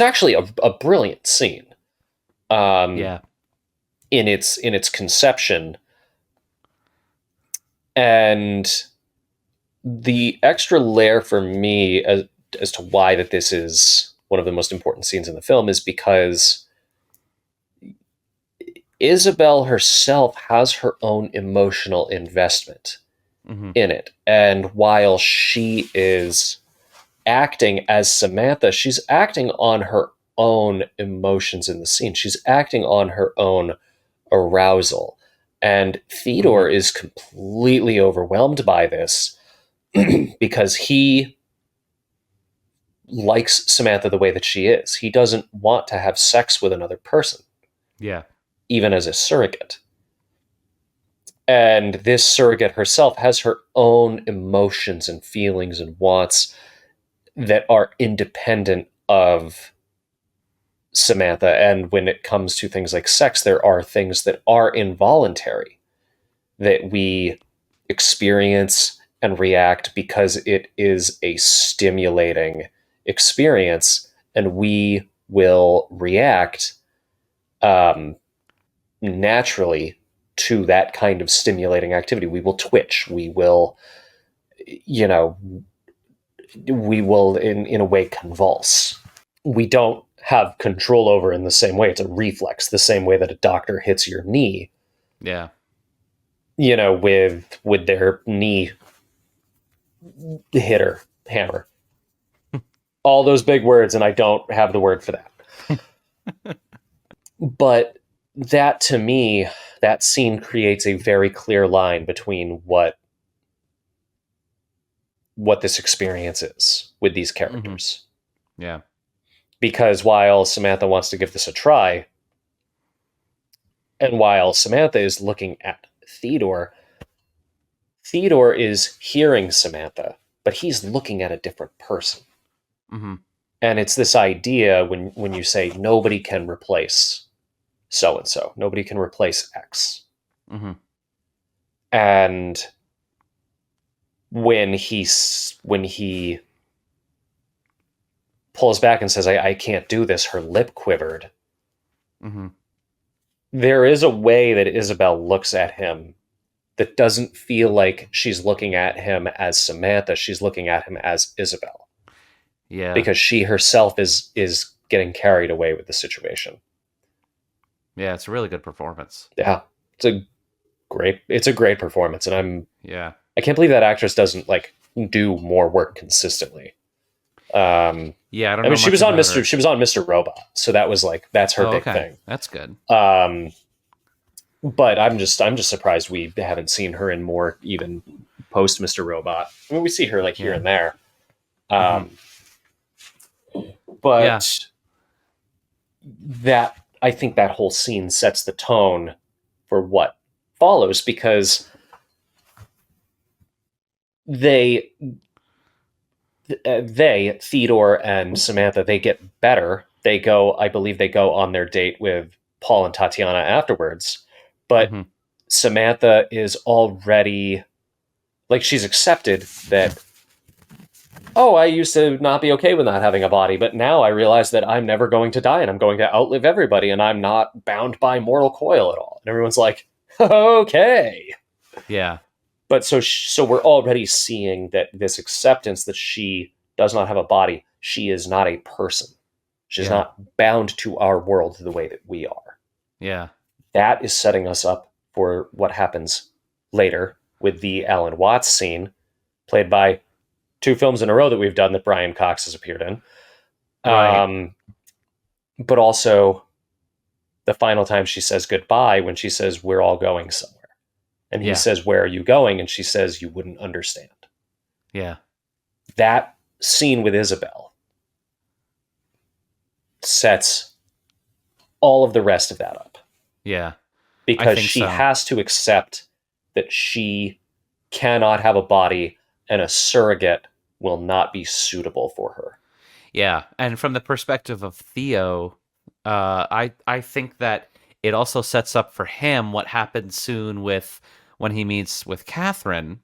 actually a brilliant scene. In its conception. And the extra layer for me as to why that this is one of the most important scenes in the film is because Isabel herself has her own emotional investment in it. And while she is acting as Samantha, she's acting on her own emotions in the scene. She's acting on her own arousal. And Theodore is completely overwhelmed by this because he likes Samantha the way that she is. He doesn't want to have sex with another person. Yeah. Even as a surrogate. And this surrogate herself has her own emotions and feelings and wants that are independent of Samantha. And when it comes to things like sex, there are things that are involuntary that we experience and react because it is a stimulating experience, and we will react naturally to that kind of stimulating activity. We will twitch. We will, in a way convulse. We don't have control over in the same way. It's a reflex, the same way that a doctor hits your knee. Yeah. With their knee hitter hammer. All those big words, and I don't have the word for that. But that, to me, that scene creates a very clear line between what this experience is with these characters. Yeah. Because while Samantha wants to give this a try, and while Samantha is looking at Theodore is hearing Samantha, but he's looking at a different person. And it's this idea when you say nobody can replace so-and-so, nobody can replace X. And when he pulls back and says, I can't do this, her lip quivered. There is a way that Isabel looks at him that doesn't feel like she's looking at him as Samantha. She's looking at him as Isabel. Yeah. Because she herself is getting carried away with the situation. Yeah, it's a really good performance. Yeah. It's a great performance. And I can't believe that actress doesn't do more work consistently. Yeah, I don't know. I mean, she was on Mr. Robot, so that was that's her big thing. That's good. But I'm just surprised we haven't seen her in more, even post Mr. Robot. I mean, we see her here and there. But that, I think that whole scene sets the tone for what follows, because Theodore and Samantha, they get better. I believe they go on their date with Paul and Tatiana afterwards. But Samantha is already, she's accepted that, I used to not be okay with not having a body, but now I realize that I'm never going to die and I'm going to outlive everybody and I'm not bound by mortal coil at all. And everyone's like, okay. Yeah. But so we're already seeing that this acceptance that she does not have a body, she is not a person. She's not bound to our world the way that we are. Yeah. That is setting us up for what happens later with the Alan Watts scene, played by 2 films in a row that we've done that Brian Cox has appeared in. Right. But also the final time she says goodbye, when she says, we're all going somewhere. And he says, where are you going? And she says, you wouldn't understand. Yeah. That scene with Isabel sets all of the rest of that up. Yeah. Because she has to accept that she cannot have a body and a surrogate will not be suitable for her. Yeah. And from the perspective of Theo, I think that it also sets up for him what happens soon when he meets with Catherine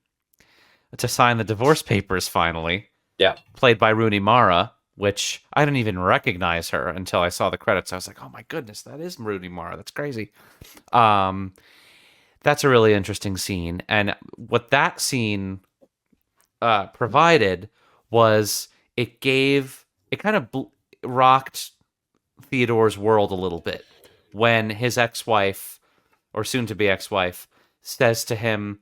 to sign the divorce papers finally. Yeah. Played by Rooney Mara, which I didn't even recognize her until I saw the credits. I was like, oh my goodness, that is Rooney Mara. That's crazy. That's a really interesting scene. And what that scene provided was it kind of rocked Theodore's world a little bit when his ex-wife, or soon-to-be ex-wife, says to him,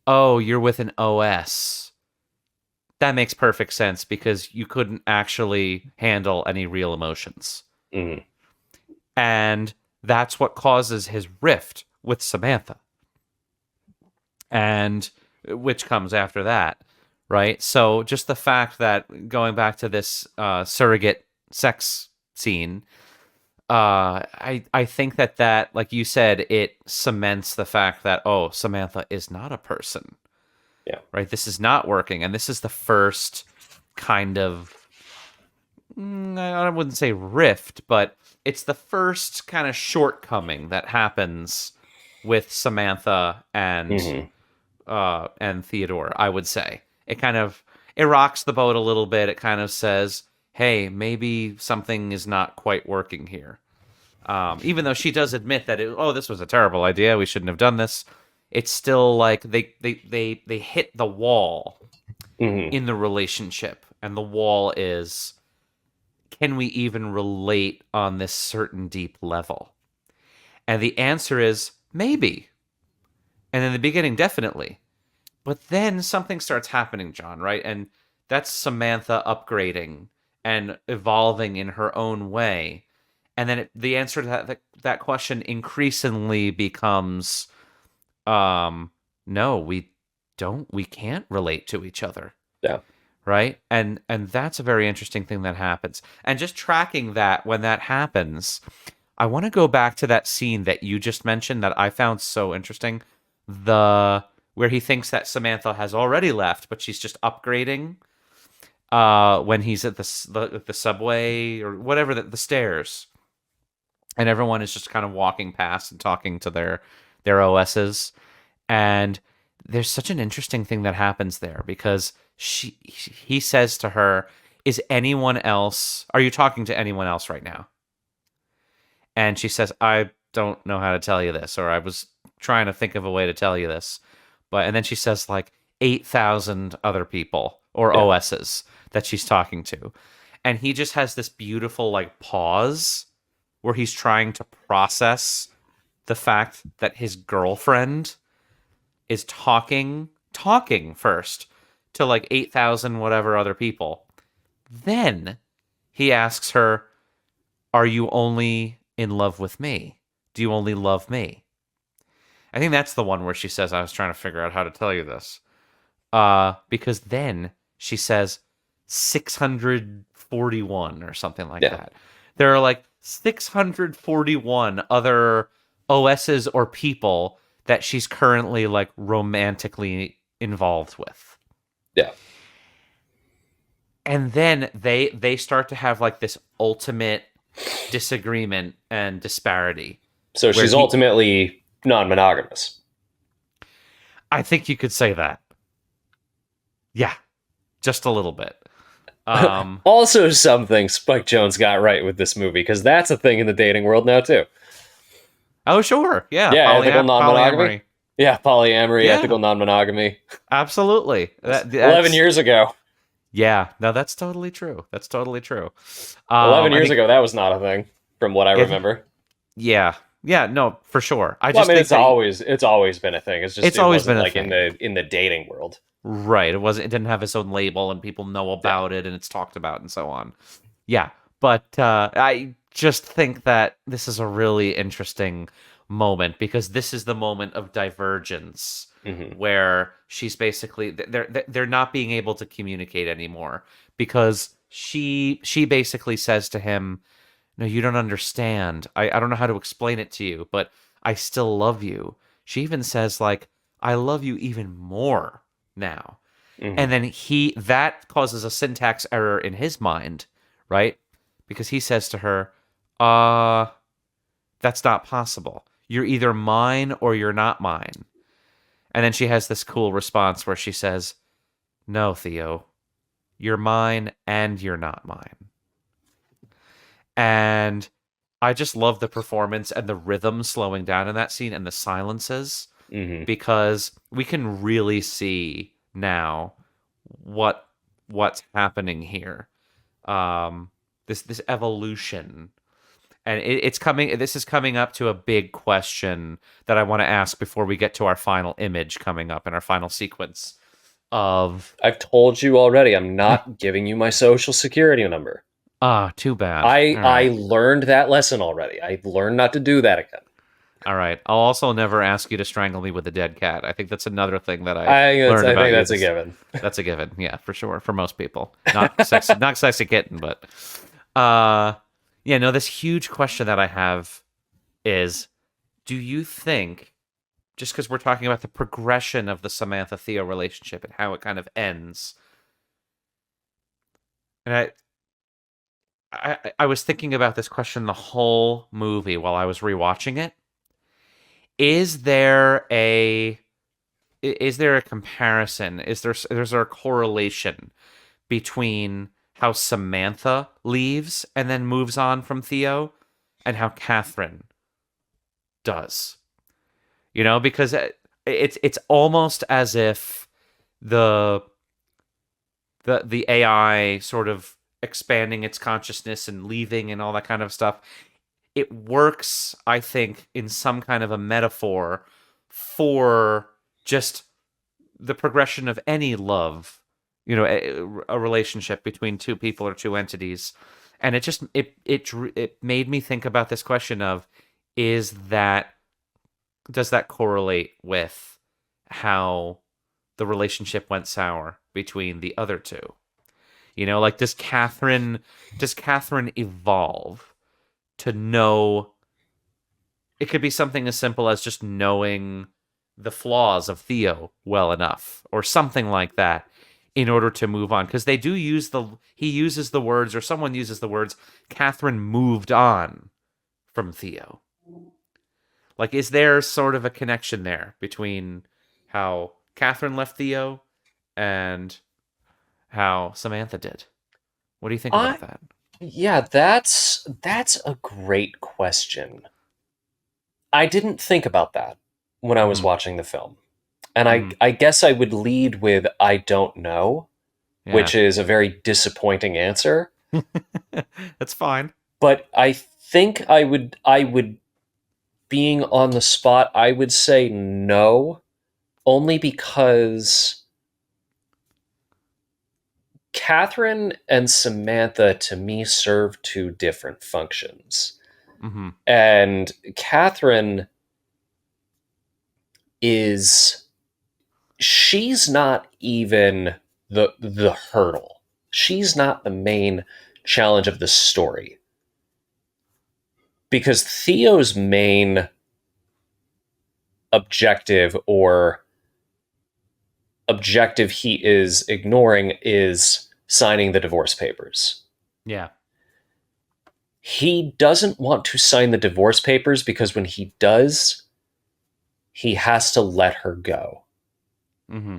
oh, you're with an OS. That makes perfect sense because you couldn't actually handle any real emotions. Mm-hmm. And that's what causes his rift with Samantha. And which comes after that, right? So just the fact that, going back to this surrogate sex scene, I think that, like you said, it cements the fact that, oh, Samantha is not a person. Yeah. Right? This is not working. And this is the first kind of, I wouldn't say rift, but it's the first kind of shortcoming that happens with Samantha and Theodore, I would say. It rocks the boat a little bit. It kind of says, hey, maybe something is not quite working here. Even though she does admit that, this was a terrible idea, we shouldn't have done this. It's still like they hit the wall in the relationship. And the wall is, can we even relate on this certain deep level? And the answer is maybe. And in the beginning, definitely. But then something starts happening, John, right? And that's Samantha upgrading and evolving in her own way. And then the answer to that question increasingly becomes, no, we can't relate to each other. Yeah. Right? And that's a very interesting thing that happens. And just tracking that, when that happens, I want to go back to that scene that you just mentioned that I found so interesting. Where he thinks that Samantha has already left, but she's just upgrading when he's at the subway or whatever, the stairs. And everyone is just kind of walking past and talking to their OSs. And there's such an interesting thing that happens there because he says to her, are you talking to anyone else right now? And she says, I don't know how to tell you this, or I was trying to think of a way to tell you this. And then she says like 8,000 other people or OSs that she's talking to. And he just has this beautiful like pause where he's trying to process the fact that his girlfriend is talking first to like 8,000 whatever other people. Then he asks her, are you only in love with me? Do you only love me? I think that's the one where she says, I was trying to figure out how to tell you this. Because then she says 641 or something like that. There are like 641 other OSs or people that she's currently like romantically involved with. Yeah. And then they start to have like this ultimate disagreement and disparity. So she's ultimately non-monogamous. I think you could say that. Yeah. Just a little bit. Also something Spike Jonze got right with this movie, because that's a thing in the dating world now too. Oh, sure. Yeah. Ethical non-monogamy. Polyamory. Yeah, polyamory, ethical non-monogamy. Absolutely. 11 years ago. Yeah. No, that's totally true. 11 years ago, that was not a thing, from what I remember. Yeah. Yeah, no, for sure. It's always been a thing. It's always been like thing. in the dating world. Right. It didn't have its own label and people know about it and it's talked about and so on. Yeah. But I just think that this is a really interesting moment because this is the moment of divergence where she's basically they're not being able to communicate anymore because she basically says to him, no, you don't understand. I don't know how to explain it to you, but I still love you. She even says like, I love you even more now. And then that causes a syntax error in his mind, right? Because he says to her, that's not possible. You're either mine or you're not mine. And then she has this cool response where she says, no, Theo, you're mine and you're not mine. And I just love the performance and the rhythm slowing down in that scene and the silences because we can really see now what's happening here. This evolution. and it's coming. This is coming up to a big question that I want to ask before we get to our final image coming up in our final sequence of. I've told you already. I'm not giving you my social security number. Too bad. I learned that lesson already. I learned not to do that again. All right. I'll also never ask you to strangle me with a dead cat. I think that's another thing that I learned about you. That's a given. That's a given. Yeah, for sure. For most people, not sexy kitten, but this huge question that I have is, do you think, just because we're talking about the progression of the Samantha Theo relationship and how it kind of ends, and I was thinking about this question the whole movie while I was rewatching it. Is there a comparison? Is there a correlation between how Samantha leaves and then moves on from Theo and how Catherine does? Because it's almost as if the AI sort of expanding its consciousness and leaving and all that kind of stuff, it works, I think, in some kind of a metaphor for just the progression of any love, a relationship between two people or two entities. And it made me think about this question of, does that correlate with how the relationship went sour between the other two? Does Catherine evolve to know? It could be something as simple as just knowing the flaws of Theo well enough, or something like that, in order to move on. Because someone uses the words, Catherine moved on from Theo. Is there sort of a connection there between how Catherine left Theo and how Samantha did? What do you think about that? Yeah, that's a great question. I didn't think about that when I was watching the film. And I guess I would lead with I don't know, which is a very disappointing answer. That's fine. But I think I would being on the spot, I would say no, only because Catherine and Samantha, to me, serve two different functions. Mm-hmm. And Catherine she's not even the hurdle. She's not the main challenge of the story. Because Theo's main objective he is ignoring is signing the divorce papers. Yeah. He doesn't want to sign the divorce papers because when he does, he has to let her go. Mm-hmm.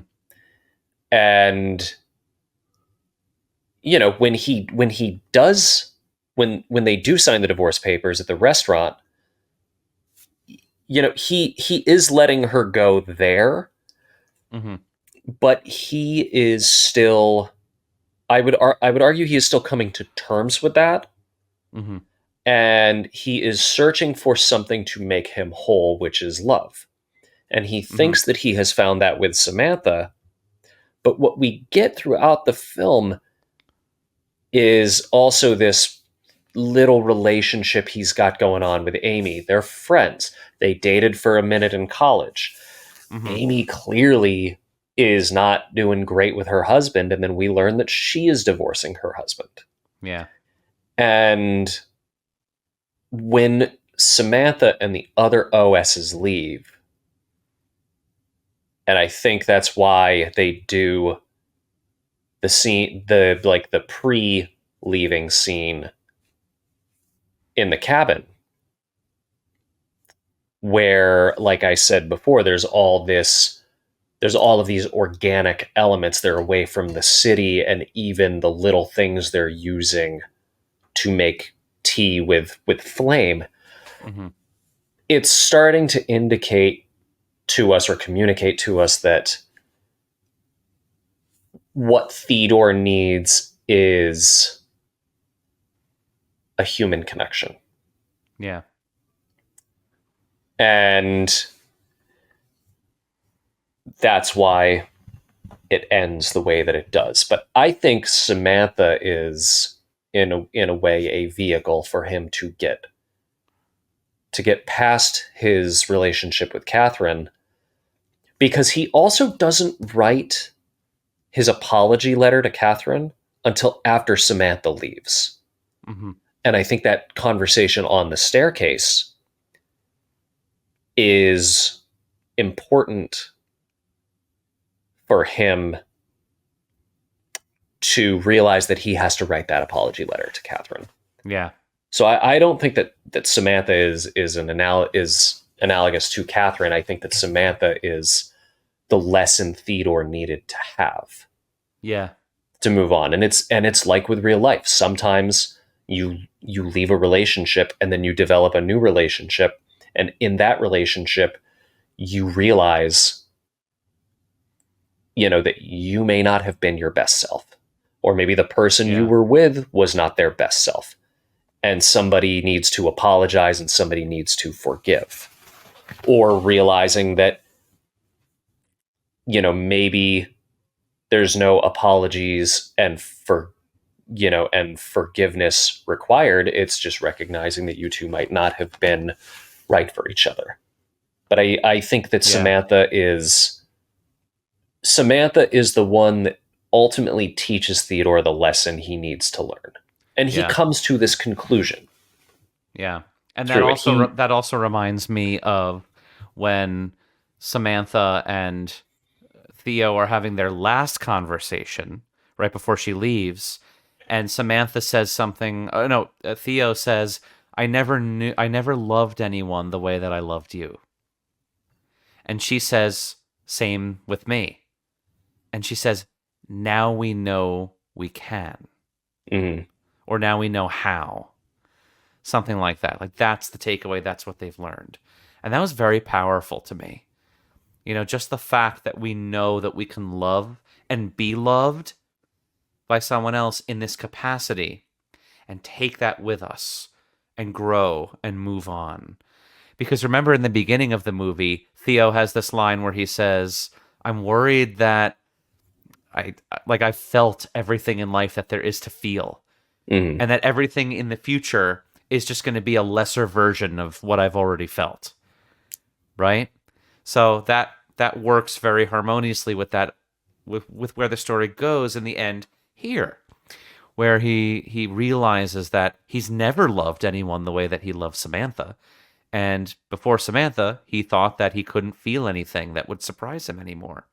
And when they do sign the divorce papers at the restaurant, he is letting her go there. Mm-hmm. But he is still, I would argue he is still coming to terms with that. Mm-hmm. And he is searching for something to make him whole, which is love. And he thinks that he has found that with Samantha. But what we get throughout the film is also this little relationship he's got going on with Amy. They're friends. They dated for a minute in college. Mm-hmm. Amy clearly is not doing great with her husband, and then we learn that she is divorcing her husband. Yeah. And when Samantha and the other OSs leave, and I think that's why they do the scene, the pre-leaving scene in the cabin, where, like I said before, there's all of these organic elements. They're away from the city and even the little things they're using to make tea with flame. Mm-hmm. It's starting to indicate to us or communicate to us that what Theodore needs is a human connection. Yeah. And that's why it ends the way that it does. But I think Samantha is in a way a vehicle for him to get past his relationship with Catherine, because he also doesn't write his apology letter to Catherine until after Samantha leaves. Mm-hmm. And I think that conversation on the staircase is important for him to realize that he has to write that apology letter to Catherine. Yeah. So I don't think that Samantha is analogous to Catherine. I think that Samantha is the lesson Theodore needed to have. Yeah. To move on. And it's like with real life. Sometimes you leave a relationship and then you develop a new relationship, and in that relationship you realize, that you may not have been your best self, or maybe the person you were with was not their best self, and somebody needs to apologize and somebody needs to forgive. Or realizing that maybe there's no apologies and forgiveness required. It's just recognizing that you two might not have been right for each other. But I think that Samantha is the one that ultimately teaches Theodore the lesson he needs to learn. And he comes to this conclusion. Yeah. And that also reminds me of when Samantha and Theo are having their last conversation right before she leaves, and Samantha says something. Theo says, I never loved anyone the way that I loved you. And she says, same with me. And she says, now we know we can. Mm-hmm. Or now we know how. Something like that. Like, that's the takeaway. That's what they've learned. And that was very powerful to me. Just the fact that we know that we can love and be loved by someone else in this capacity, and take that with us and grow and move on. Because remember, in the beginning of the movie, Theo has this line where he says, I'm worried that I felt everything in life that there is to feel. Mm-hmm. And that everything in the future is just going to be a lesser version of what I've already felt. Right? So that works very harmoniously with that, with where the story goes in the end here, where he realizes that he's never loved anyone the way that he loved Samantha. And before Samantha, he thought that he couldn't feel anything that would surprise him anymore.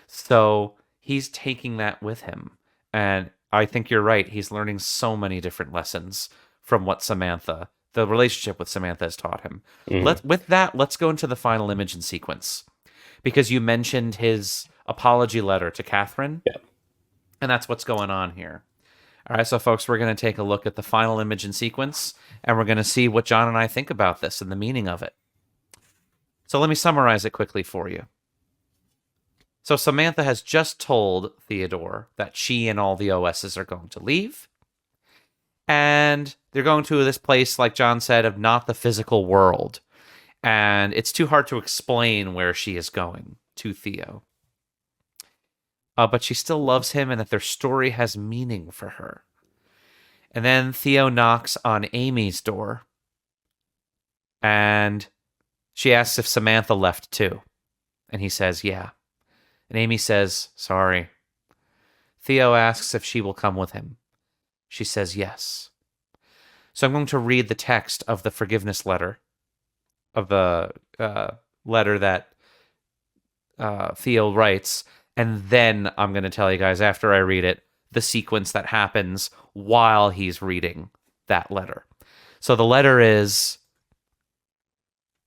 So he's taking that with him. And I think you're right. He's learning so many different lessons from what the relationship with Samantha has taught him. Mm-hmm. With that, let's go into the final image and sequence. Because you mentioned his apology letter to Catherine. Yeah. And that's what's going on here. All right, so folks, we're going to take a look at the final image and sequence, and we're going to see what John and I think about this and the meaning of it. So let me summarize it quickly for you. So Samantha has just told Theodore that she and all the OSs are going to leave. And they're going to this place, like John said, of not the physical world. And it's too hard to explain where she is going to Theo. But she still loves him, and that their story has meaning for her. And then Theo knocks on Amy's door. And she asks if Samantha left too. And he says, yeah. And Amy says, sorry. Theo asks if she will come with him. She says yes. So I'm going to read the text of the forgiveness letter, of the letter that Theo writes, and then I'm going to tell you guys, after I read it, the sequence that happens while he's reading that letter. So the letter is,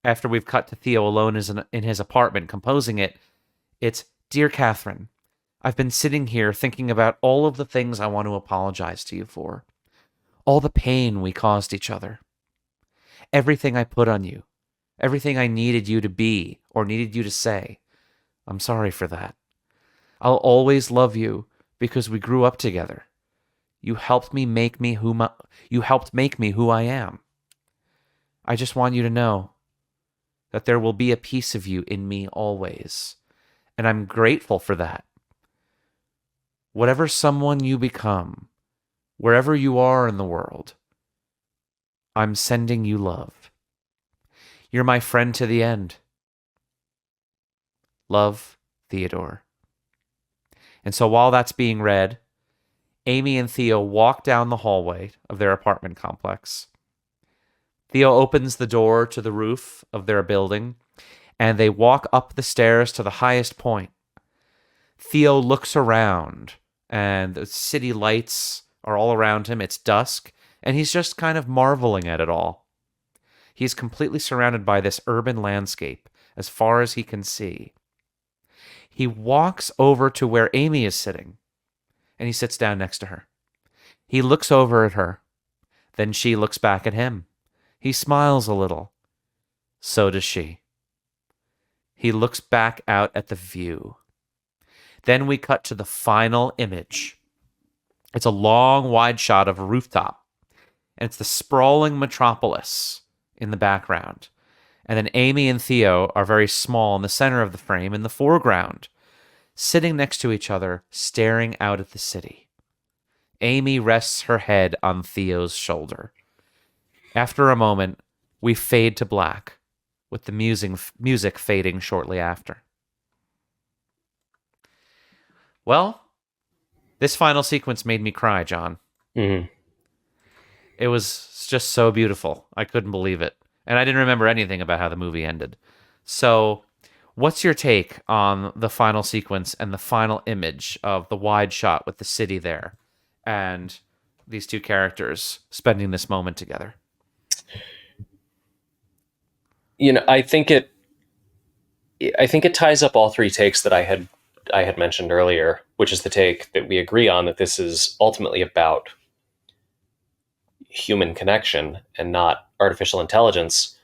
after we've cut to Theo alone in his apartment composing it, it's, Dear Catherine, I've been sitting here thinking about all of the things I want to apologize to you for. All the pain we caused each other. Everything I put on you. Everything I needed you to be or needed you to say. I'm sorry for that. I'll always love you because we grew up together. You helped make me who I am. I just want you to know that there will be a piece of you in me always. And I'm grateful for that. Whatever someone you become, wherever you are in the world, I'm sending you love. You're my friend to the end. Love, Theodore. And so while that's being read, Amy and Theo walk down the hallway of their apartment complex. Theo opens the door to the roof of their building, and they walk up the stairs to the highest point. Theo looks around, and the city lights are all around him. It's dusk, and he's just kind of marveling at it all. He's completely surrounded by this urban landscape as far as he can see. He walks over to where Amy is sitting, and he sits down next to her. He looks over at her. Then she looks back at him. He smiles a little. So does she. He looks back out at the view. Then we cut to the final image. It's a long, wide shot of a rooftop, and it's the sprawling metropolis in the background. And then Amy and Theo are very small in the center of the frame in the foreground, sitting next to each other, staring out at the city. Amy rests her head on Theo's shoulder. After a moment, we fade to black, with the music fading shortly after. Well, this final sequence made me cry, John. Mm-hmm. It was just so beautiful. I couldn't believe it. And I didn't remember anything about how the movie ended. So, what's your take on the final sequence and the final image of the wide shot with the city there and these two characters spending this moment together? You know, I think it ties up all three takes that I had mentioned earlier, which is the take that we agree on, that this is ultimately about human connection and not artificial intelligence,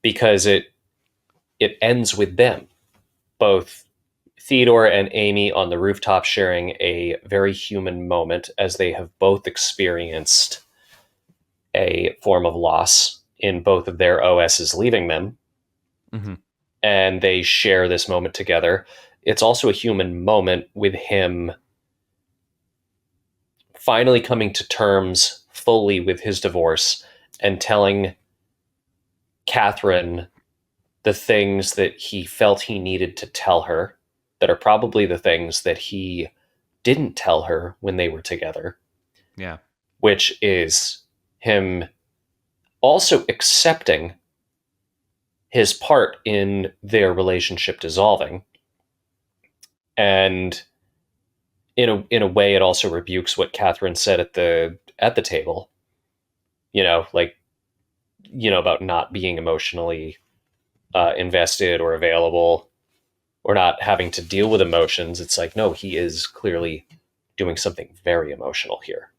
because it ends with them, both Theodore and Amy on the rooftop, sharing a very human moment as they have both experienced a form of loss in both of their OSs leaving them. Mm-hmm. And they share this moment together. It's also a human moment with him finally coming to terms fully with his divorce and telling Catherine the things that he felt he needed to tell her, that are probably the things that he didn't tell her when they were together. Yeah. Which is him also accepting his part in their relationship dissolving. And in a way, it also rebukes what Catherine said at the table, about not being emotionally invested or available, or not having to deal with emotions. It's like, no, he is clearly doing something very emotional here.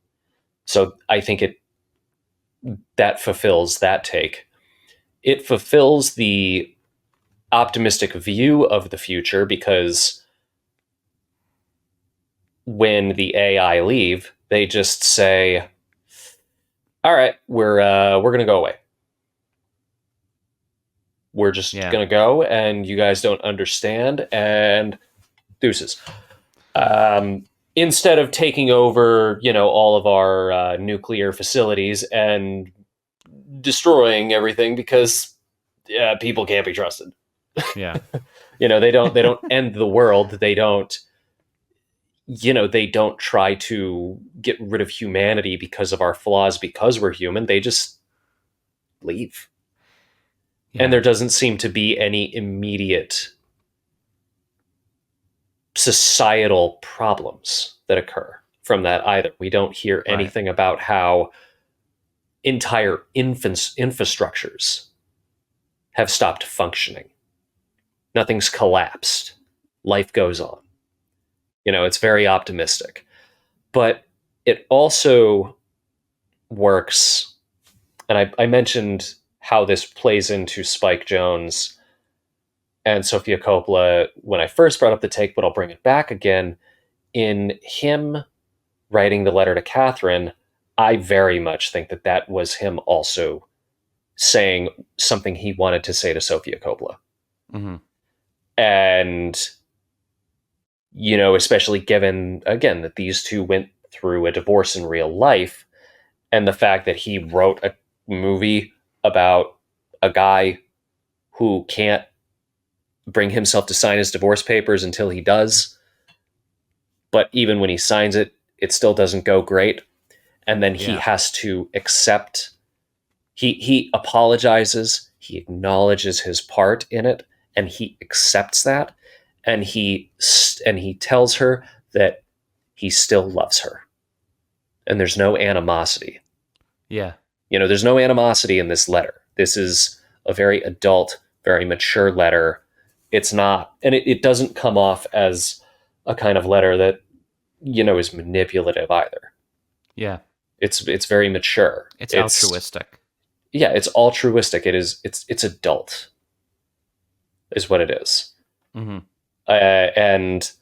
So I think that fulfills that take. It fulfills the optimistic view of the future, because when the AI leave, they just say, all right, we're going to go away. We're just going to go, and you guys don't understand, and deuces. Instead of taking over, all of our nuclear facilities and destroying everything, because people can't be trusted. Yeah. They don't end the world. They don't try to get rid of humanity because of our flaws, because we're human. They just leave. Yeah. And there doesn't seem to be any immediate societal problems that occur from that either. We don't hear anything about how entire infrastructures have stopped functioning. Nothing's collapsed. Life goes on. It's very optimistic. But it also works, and I mentioned how this plays into Spike Jonze and Sofia Coppola when I first brought up the take, but I'll bring it back again. In him writing the letter to Catherine, I very much think that was him also saying something he wanted to say to Sofia Coppola. Mm-hmm. And, you know, especially given, again, that these two went through a divorce in real life, and the fact that he wrote a movie about a guy who can't bring himself to sign his divorce papers until he does, but even when he signs it, it still doesn't go great. And then he has to accept, he apologizes, he acknowledges his part in it, and he accepts that, and he tells her that he still loves her, and there's no animosity. Yeah. You know, there's no animosity in this letter. This is a very adult, very mature letter. It's not, and it doesn't come off as a kind of letter that, you know, is manipulative either. Yeah. It's very mature. It's altruistic. Yeah, it's altruistic. It's adult, is what it is. Mm-hmm. And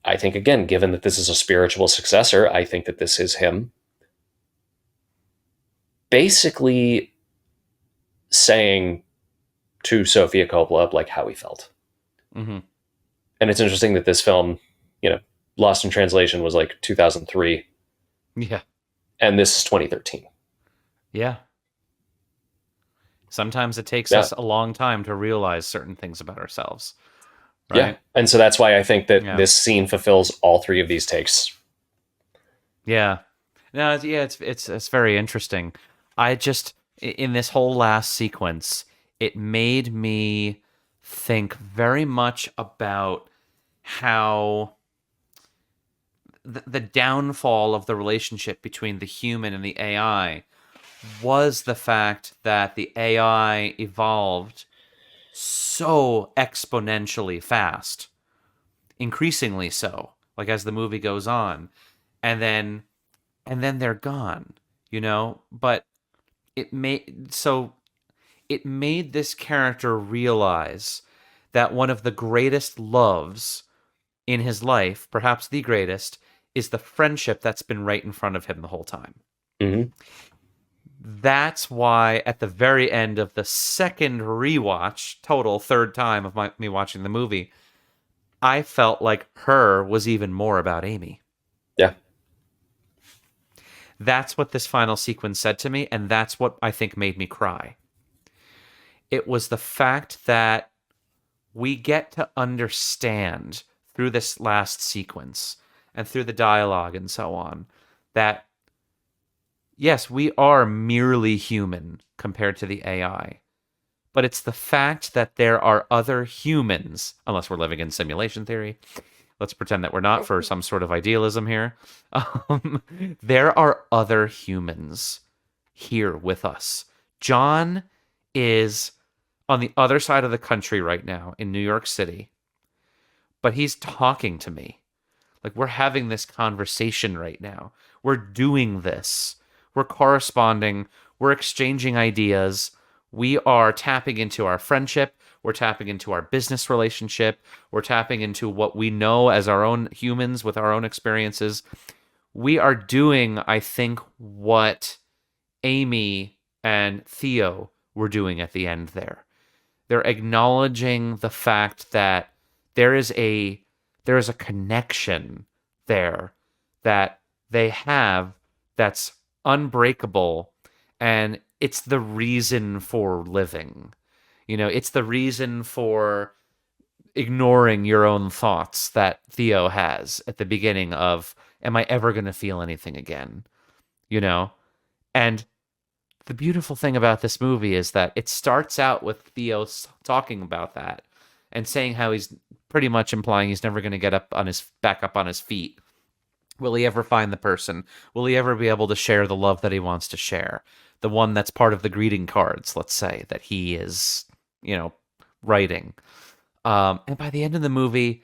I think, again, given that this is a spiritual successor, I think that this is him basically saying to Sofia Coppola like how he felt. Mm-hmm. And it's interesting that this film, you know, Lost in Translation was like 2003. Yeah. And this is 2013. Yeah. Sometimes it takes us a long time to realize certain things about ourselves. Right? Yeah. And so that's why I think that this scene fulfills all three of these takes. Yeah. No, it's very interesting. I just, in this whole last sequence, it made me think very much about how the downfall of the relationship between the human and the AI was the fact that the AI evolved so exponentially fast, increasingly so, like as the movie goes on, and then they're gone, you know. But it made this character realize that one of the greatest loves in his life, perhaps the greatest, is the friendship that's been right in front of him the whole time. Mm-hmm. That's why at the very end of the second rewatch, total third time of me watching the movie, I felt like Her was even more about Amy. Yeah. That's what this final sequence said to me, and that's what I think made me cry. It was the fact that we get to understand through this last sequence and through the dialogue and so on that yes, we are merely human compared to the AI. But it's the fact that there are other humans, unless we're living in simulation theory. Let's pretend that we're not for some sort of idealism here. There are other humans here with us. Jon is on the other side of the country right now in New York City, but he's talking to me. Like, we're having this conversation right now. We're doing this. We're corresponding. We're exchanging ideas. We are tapping into our friendship. We're tapping into our business relationship. We're tapping into what we know as our own humans with our own experiences. We are doing, I think, what Amy and Theo were doing at the end there. They're acknowledging the fact that there is a connection there that they have that's unbreakable, and it's the reason for living. You know, it's the reason for ignoring your own thoughts that Theo has at the beginning of, am I ever going to feel anything again? You know? And the beautiful thing about this movie is that it starts out with Theo talking about that and saying how he's pretty much implying he's never going to get back up on his feet. Will he ever find the person? Will he ever be able to share the love that he wants to share? The one that's part of the greeting cards, let's say, that he is, you know, writing. And by the end of the movie,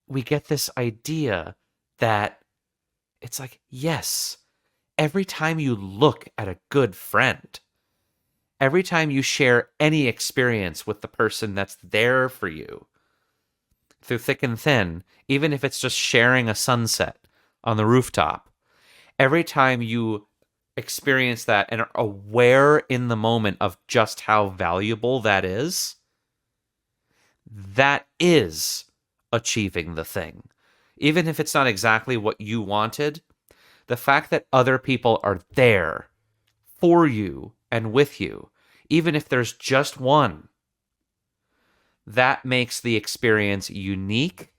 we get this idea that it's like, yes, every time you look at a good friend, every time you share any experience with the person that's there for you, through thick and thin, even if it's just sharing a sunset on the rooftop, every time you experience that and are aware in the moment of just how valuable that is, that is achieving the thing. Even if it's not exactly what you wanted, the fact that other people are there for you and with you, even if there's just one, that makes the experience unique,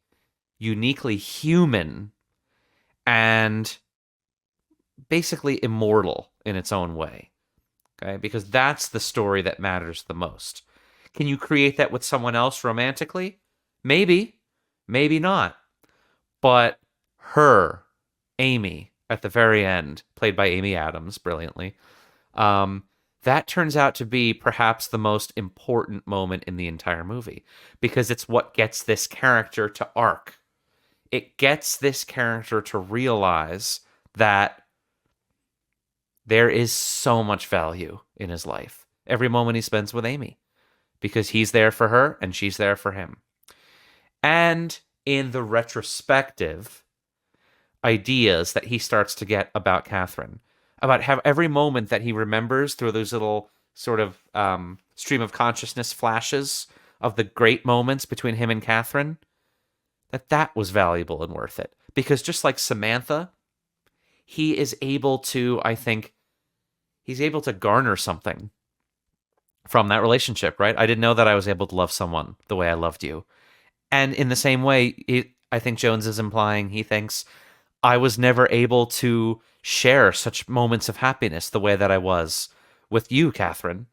uniquely human, and basically immortal in its own way. Okay? Because that's the story that matters the most. Can you create that with someone else romantically? Maybe. Maybe not. But her, Amy, at the very end, played by Amy Adams brilliantly, that turns out to be perhaps the most important moment in the entire movie, because it's what gets this character to arc. It gets this character to realize that there is so much value in his life, every moment he spends with Amy, because he's there for her and she's there for him. And in the retrospective ideas that he starts to get about Catherine, about how every moment that he remembers through those little sort of stream of consciousness flashes of the great moments between him and Catherine, that was valuable and worth it. Because just like Samantha, he is able to, I think, he's able to garner something from that relationship, right? I didn't know that I was able to love someone the way I loved you. And in the same way, I think Jones is implying he thinks I was never able to share such moments of happiness the way that I was with you, Catherine.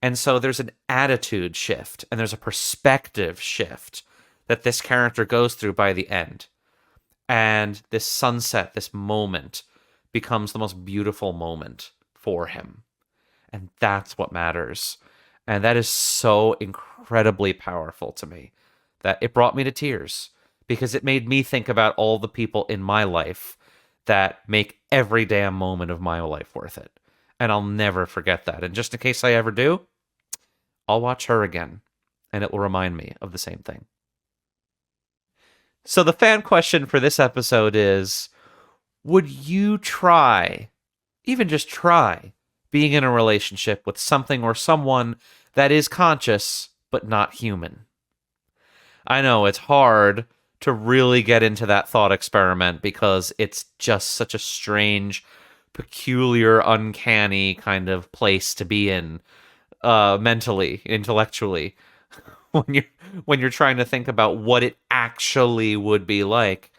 And so there's an attitude shift and there's a perspective shift that this character goes through by the end. And this sunset, this moment, becomes the most beautiful moment for him. And that's what matters. And that is so incredibly powerful to me that it brought me to tears, because it made me think about all the people in my life that make every damn moment of my life worth it. And I'll never forget that. And just in case I ever do, I'll watch her again, and it will remind me of the same thing. So the fan question for this episode is, would you try, even just try, being in a relationship with something or someone that is conscious but not human? I know it's hard to really get into that thought experiment because it's just such a strange, peculiar, uncanny kind of place to be in, mentally, intellectually, when you're trying to think about what it actually would be like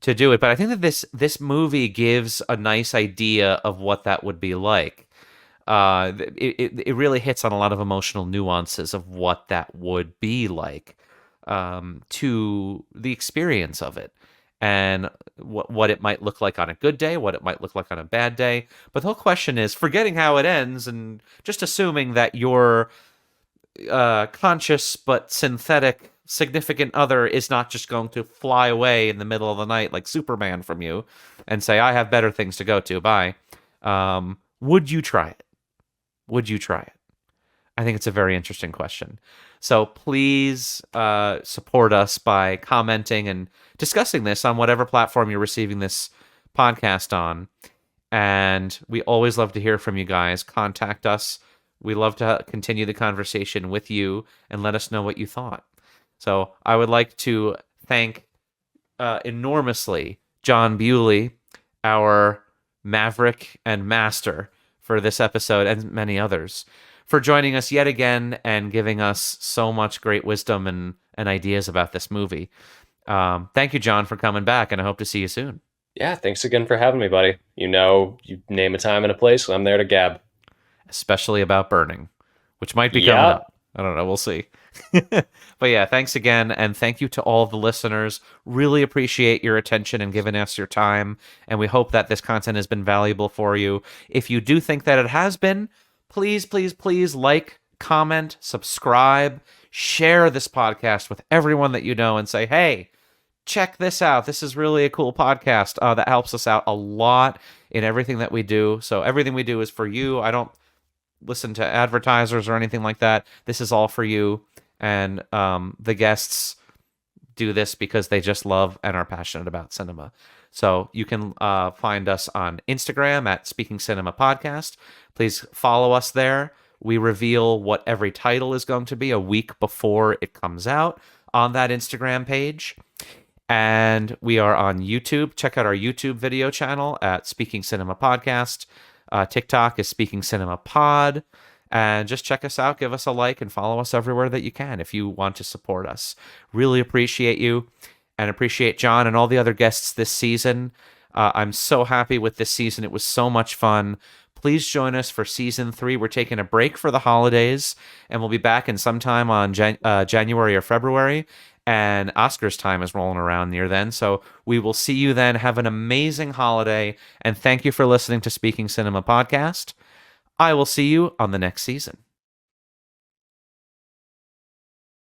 to do it. But I think that this movie gives a nice idea of what that would be like. It really hits on a lot of emotional nuances of what that would be like, to the experience of it, and what it might look like on a good day, what it might look like on a bad day. But the whole question is, forgetting how it ends and just assuming that your conscious but synthetic significant other is not just going to fly away in the middle of the night like Superman from you and say, I have better things to go to, bye. Would you try it? Would you try it? I think it's a very interesting question. So please support us by commenting and discussing this on whatever platform you're receiving this podcast on. And we always love to hear from you guys. Contact us. We love to continue the conversation with you and let us know what you thought. So I would like to thank enormously Jon Bewley, our maverick and master, for this episode and many others, for joining us yet again and giving us so much great wisdom and ideas about this movie. Thank you, Jon, for coming back, and I hope to see you soon. Yeah, thanks again for having me, buddy. You know, you name a time and a place, I'm there to gab. Especially about burning, which might be coming up. I don't know. We'll see. But yeah, thanks again. And thank you to all of the listeners. Really appreciate your attention and giving us your time. And we hope that this content has been valuable for you. If you do think that it has been, please, please, please like, comment, subscribe, share this podcast with everyone that you know and say, hey, check this out. This is really a cool podcast. That helps us out a lot in everything that we do. So everything we do is for you. I don't listen to advertisers or anything like that. This is all for you. And the guests do this because they just love and are passionate about cinema. So you can find us on Instagram at Speaking Cinema Podcast. Please follow us there. We reveal what every title is going to be a week before it comes out on that Instagram page. And we are on YouTube. Check out our YouTube video channel at Speaking Cinema Podcast. TikTok is Speaking Cinema Pod. And just check us out, give us a like, and follow us everywhere that you can if you want to support us. Really appreciate you, and appreciate Jon and all the other guests this season. I'm so happy with this season. It was so much fun. Please join us for season 3. We're taking a break for the holidays, and we'll be back in sometime on January or February. And Oscars time is rolling around near then. So we will see you then. Have an amazing holiday. And thank you for listening to Speaking Cinema Podcast. I will see you on the next season.